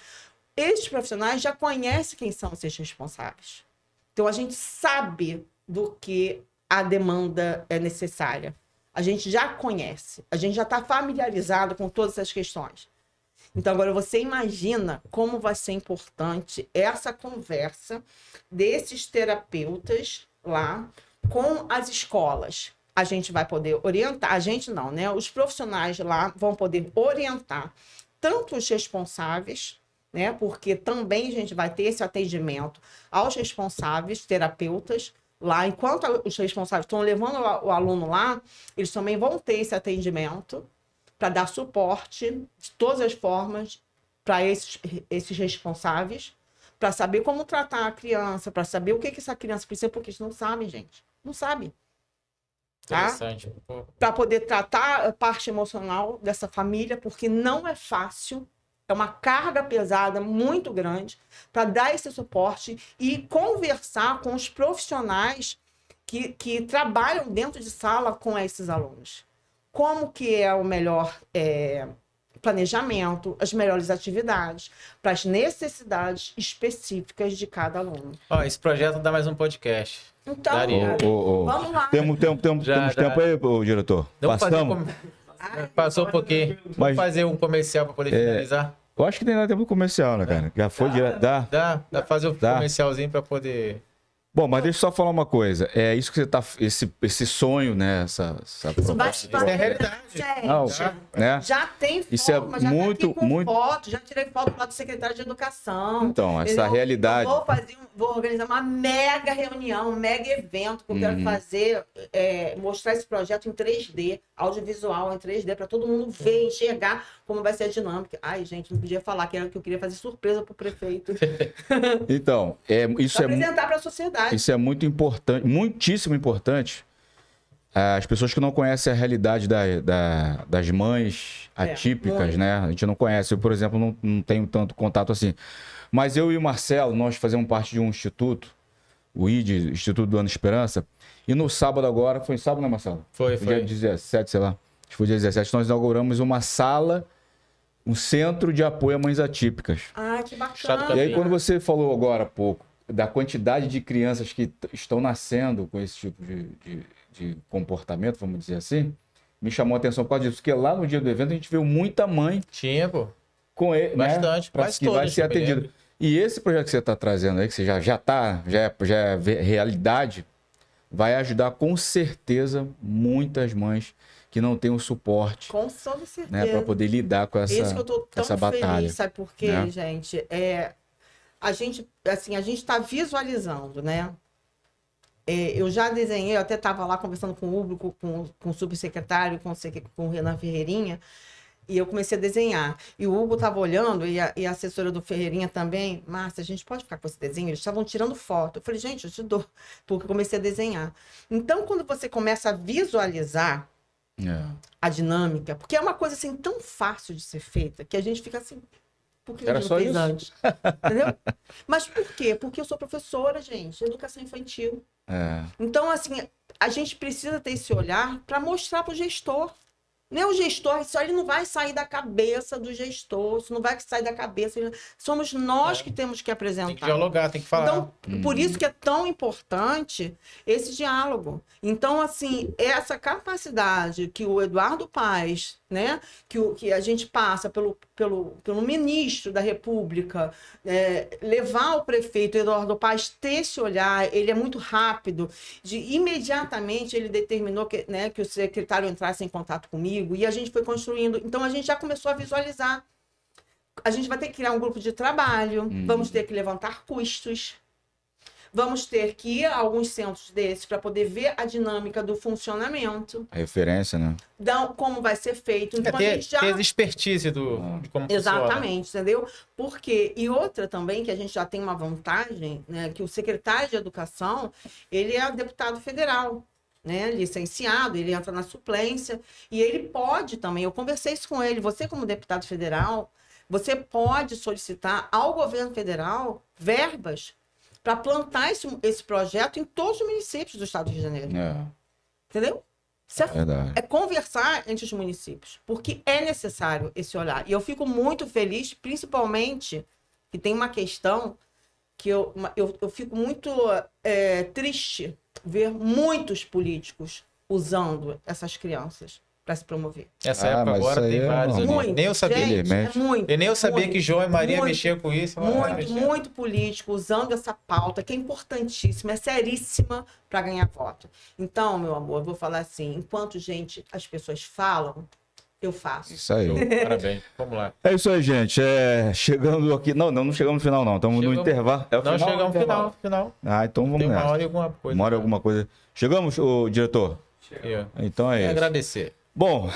Esses profissionais já conhecem quem são esses responsáveis. Então, a gente sabe do que a demanda é necessária. A gente já conhece, a gente já está familiarizado com todas essas questões. Então, agora você imagina como vai ser importante essa conversa desses terapeutas lá com as escolas. A gente vai poder orientar, a gente não, né? Os profissionais lá vão poder orientar tanto os responsáveis, né? Porque também a gente vai ter esse atendimento aos responsáveis, terapeutas, lá. Enquanto os responsáveis estão levando o aluno lá, eles também vão ter esse atendimento para dar suporte de todas as formas para esses responsáveis, para saber como tratar a criança, para saber o que essa criança precisa, porque eles não sabem, gente. Não sabem. Tá? Para poder tratar a parte emocional dessa família, porque não é fácil. É uma carga pesada muito grande para dar esse suporte e conversar com os profissionais que trabalham dentro de sala com esses alunos. Como que é o melhor planejamento, as melhores atividades, para as necessidades específicas de cada aluno. Esse projeto dá mais um podcast. Então, vamos lá. Temos tempo aí, diretor? Passamos? Passou um pouquinho. Vamos fazer um comercial para poder finalizar? Eu acho que tem tempo comercial, né, cara? Já foi direto. Dá pra fazer um comercialzinho para poder... Bom, mas deixa eu só falar uma coisa. É isso que você tá... Esse sonho, né? Essa Isso é realidade. Gente, não, né? Já tem forma, isso é já muito, tá aqui com muito... foto, já tirei foto lá do secretário de Educação. Então, essa entendeu? realidade... Vou organizar uma mega reunião, um mega evento que eu quero fazer, mostrar esse projeto em 3D, audiovisual em 3D, para todo mundo ver, enxergar como vai ser a dinâmica. Ai, gente, não podia falar que eu queria fazer surpresa pro prefeito. Então, isso apresentar para a sociedade. Isso é muito importante, muitíssimo importante. As pessoas que não conhecem a realidade das mães atípicas, né? A gente não conhece. Eu, por exemplo, não tenho tanto contato assim. Mas eu e o Marcelo, nós fazemos parte de um instituto, o ID, Instituto do Ano Esperança, e no sábado agora, foi sábado, né, Marcelo? Foi. Dia 17, sei lá. Acho que foi dia 17, nós inauguramos uma sala, um centro de apoio a mães atípicas. Ah, que bacana. E aí, quando você falou agora há pouco da quantidade de crianças que estão nascendo com esse tipo de comportamento, vamos dizer assim, me chamou a atenção por causa disso, porque lá no dia do evento a gente viu muita mãe... Tinha, pô. Com ele, bastante, né? Que vai ser atendido. E esse projeto que você está trazendo aí, que você já é realidade, vai ajudar com certeza muitas mães que não têm o suporte. Com toda certeza. Né, para poder lidar com essa, isso que eu tô tão essa batalha. Feliz, sabe por quê, né? gente? A gente está visualizando, né? Eu já desenhei, eu até estava lá conversando com o Hugo, com o subsecretário, com o Renan Ferreirinha, e eu comecei a desenhar. E o Hugo estava olhando, e a assessora do Ferreirinha também, Márcia, a gente pode ficar com esse desenho? Eles estavam tirando foto. Eu falei, gente, eu te dou, porque eu comecei a desenhar. Então, quando você começa a visualizar a dinâmica, porque é uma coisa assim tão fácil de ser feita, que a gente fica assim, por que a gente não fez antes? Entendeu? Mas por quê? Porque eu sou professora, gente, de educação infantil. Então, assim, a gente precisa ter esse olhar para mostrar para o gestor. Né? O gestor, isso aí não vai sair da cabeça do gestor, isso não vai sair da cabeça. Somos nós que temos que apresentar. Tem que dialogar, tem que falar. Então, por isso que é tão importante esse diálogo. Então, assim, essa capacidade que o Eduardo Paes, né, que a gente passa pelo ministro da República, levar o prefeito Eduardo Paes ter esse olhar, ele é muito rápido, imediatamente ele determinou que o secretário entrasse em contato comigo, e a gente foi construindo. Então, a gente já começou a visualizar. A gente vai ter que criar um grupo de trabalho, vamos ter que levantar custos, vamos ter que ir a alguns centros desses para poder ver a dinâmica do funcionamento. A referência, né? Como vai ser feito. Então, ter a gente já... expertise de como Exatamente, entendeu? Porque, e outra também, que a gente já tem uma vantagem, né, que o secretário de Educação, ele é deputado federal, né, licenciado, ele entra na suplência, e ele pode também, eu conversei isso com ele, você como deputado federal, você pode solicitar ao governo federal verbas para plantar esse projeto em todos os municípios do estado do Rio de Janeiro. Entendeu? Isso é conversar entre os municípios, porque é necessário esse olhar. E eu fico muito feliz, principalmente, que tem uma questão que eu fico muito triste ver muitos políticos usando essas crianças para se promover. Essa época agora tem vários. Nem eu sabia. Gente, eu nem sabia que João e Maria mexiam com isso. Muito político usando essa pauta, que é importantíssima, é seríssima para ganhar voto. Então, meu amor, eu vou falar assim, enquanto as pessoas falam, eu faço. Isso aí. Parabéns. Vamos lá. É isso aí, gente. Chegando aqui... Não chegamos no final, não. Estamos no intervalo. Chegamos no final. Ah, então vamos nessa. Tem uma hora e alguma coisa. Uma hora e alguma coisa. Chegamos, diretor? Então é isso. Agradecer. Bom,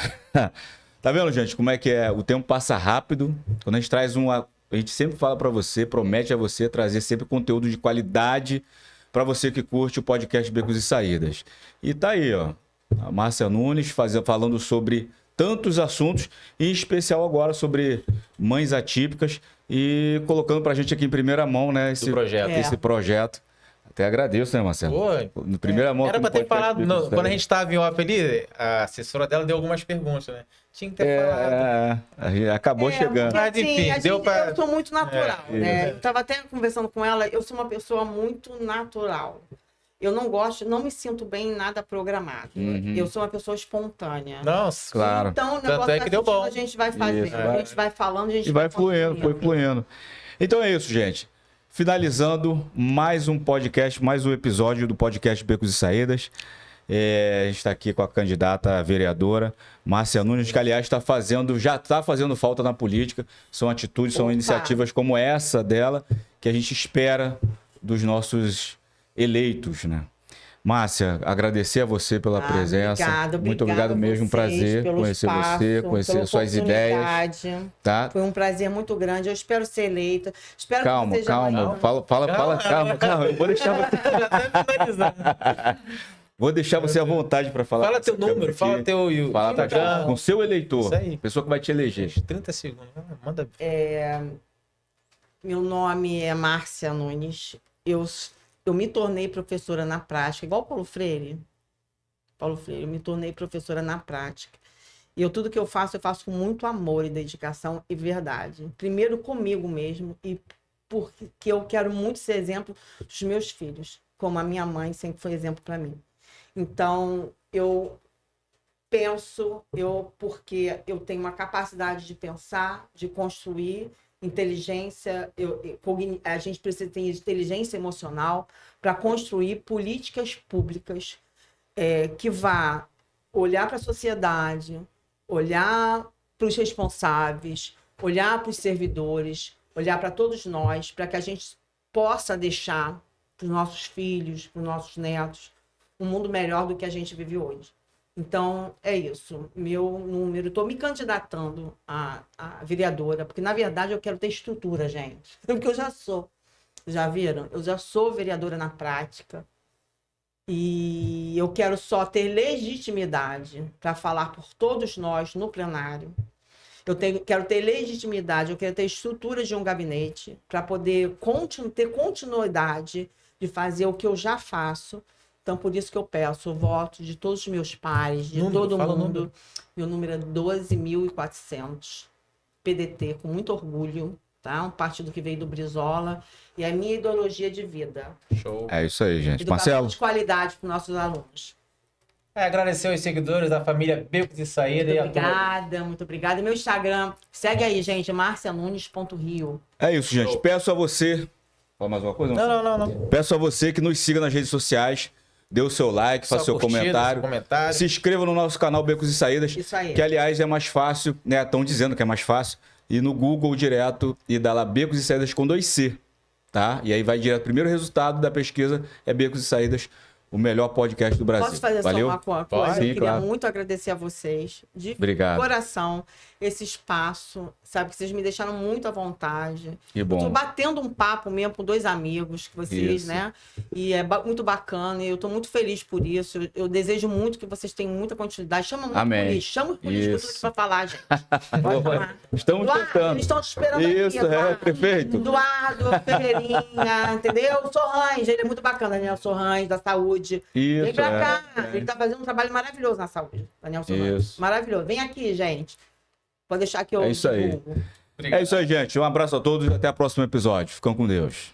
tá vendo, gente, como é que é? O tempo passa rápido. Quando a gente traz a gente sempre fala para você, promete a você trazer sempre conteúdo de qualidade para você que curte o podcast Becos e Saídas. E tá aí, ó, a Márcia Nunes falando sobre tantos assuntos, em especial agora sobre mães atípicas e colocando pra gente aqui em primeira mão, né, esse projeto. Até agradeço, né, Marcelo? No primeira mão. Era para ter falado, quando a gente estava em off ali, a assessora dela deu algumas perguntas, né? Tinha que ter falado. Acabou chegando. Mas enfim, eu sou muito natural, né? Eu estava até conversando com ela, eu sou uma pessoa muito natural. Eu não me sinto bem em nada programado. Eu sou uma pessoa espontânea. Nossa, claro. Então, o negócio que deu bom. A gente vai fazer, a gente vai falando, a gente vai fluindo, foi fluindo. Então é isso, gente. Finalizando mais um podcast, mais um episódio do podcast Becos e Saídas. A gente está aqui com a candidata a vereadora, Márcia Nunes, que aliás já está fazendo falta na política. São atitudes, são iniciativas como essa dela que a gente espera dos nossos eleitos, né? Márcia, agradecer a você pela presença. Muito obrigado mesmo, um prazer conhecer você, conhecer suas ideias. Tá? Foi um prazer muito grande. Eu espero ser eleita. Espero calma, que seja calma. Calma. Eu vou deixar você. Vou deixar você à vontade para falar. Fala teu número, fala teu Instagram. Com seu eleitor. Isso aí. Pessoa que vai te eleger. 30 segundos. Manda. Meu nome é Márcia Nunes. Eu me tornei professora na prática, igual Paulo Freire. Eu me tornei professora na prática. E tudo que eu faço com muito amor e dedicação e verdade. Primeiro comigo mesmo e porque eu quero muito ser exemplo dos meus filhos, como a minha mãe sempre foi exemplo para mim. Então, eu penso, porque eu tenho uma capacidade de pensar, de construir, inteligência, a gente precisa ter inteligência emocional para construir políticas públicas que vá olhar para a sociedade, olhar para os responsáveis, olhar para os servidores, olhar para todos nós, para que a gente possa deixar para os nossos filhos, para os nossos netos, um mundo melhor do que a gente vive hoje. Então, é isso. Meu número, estou me candidatando a vereadora, porque, na verdade, eu quero ter estrutura, gente. Porque eu já sou. Já viram? Eu já sou vereadora na prática. E eu quero só ter legitimidade para falar por todos nós no plenário. Quero ter legitimidade, eu quero ter estrutura de um gabinete para poder ter continuidade de fazer o que eu já faço Então, por isso que eu peço o voto de todos os meus pares, de Número, todo fala o mundo. número. Meu número é 12.400. PDT, com muito orgulho, tá? Um partido que veio do Brizola. E a minha ideologia de vida. Show. É isso aí, gente. Educação Marcelo? de qualidade para os nossos alunos. Agradecer aos seguidores da família Becos e Saída. Muito e a turma. obrigada, muito obrigada. Meu Instagram, segue aí, gente, marcianunes.rio. É isso, gente. Show. Peço a você... Fala mais uma coisa? Não. Peço a você que nos siga nas redes sociais, dê o seu like, faça seu curtida, comentário. seu comentário. Se inscreva no nosso canal Becos e Saídas, Isso aí. que aliás é mais fácil, né? Estão dizendo que é mais fácil. Ir no Google direto e dar lá Becos e Saídas com 2C, tá? E aí vai direto. O primeiro resultado da pesquisa é Becos e Saídas, o melhor podcast do Brasil. Posso fazer Valeu? só uma coisa? Pode, Eu sim, queria claro. muito agradecer a vocês, de Obrigado. coração, esse espaço, sabe? Que vocês me deixaram muito à vontade. Que Eu tô bom. batendo um papo mesmo com 2 amigos, que vocês, Isso. né? E é muito bacana, e eu tô muito feliz por isso. Eu desejo muito que vocês tenham muita continuidade. Chama muito Amém. por isso, chama os políticos Isso. aqui pra falar, gente. Pode chamar. Estamos Eduardo, tentando. eles estão te esperando Isso, aqui, é, Eduardo. prefeito. Eduardo, Ferreirinha, entendeu? O Sorrães, ele é muito bacana, Daniel Sorrães, da saúde. Vem Isso, pra é. cá. Ele tá fazendo um trabalho maravilhoso na saúde, Daniel Sorrães. Isso. Maravilhoso. Vem aqui, gente. Pode deixar que eu É isso aí. divulgo. Obrigado. É isso aí, gente. Um abraço a todos e até o próximo episódio. Ficam com Deus.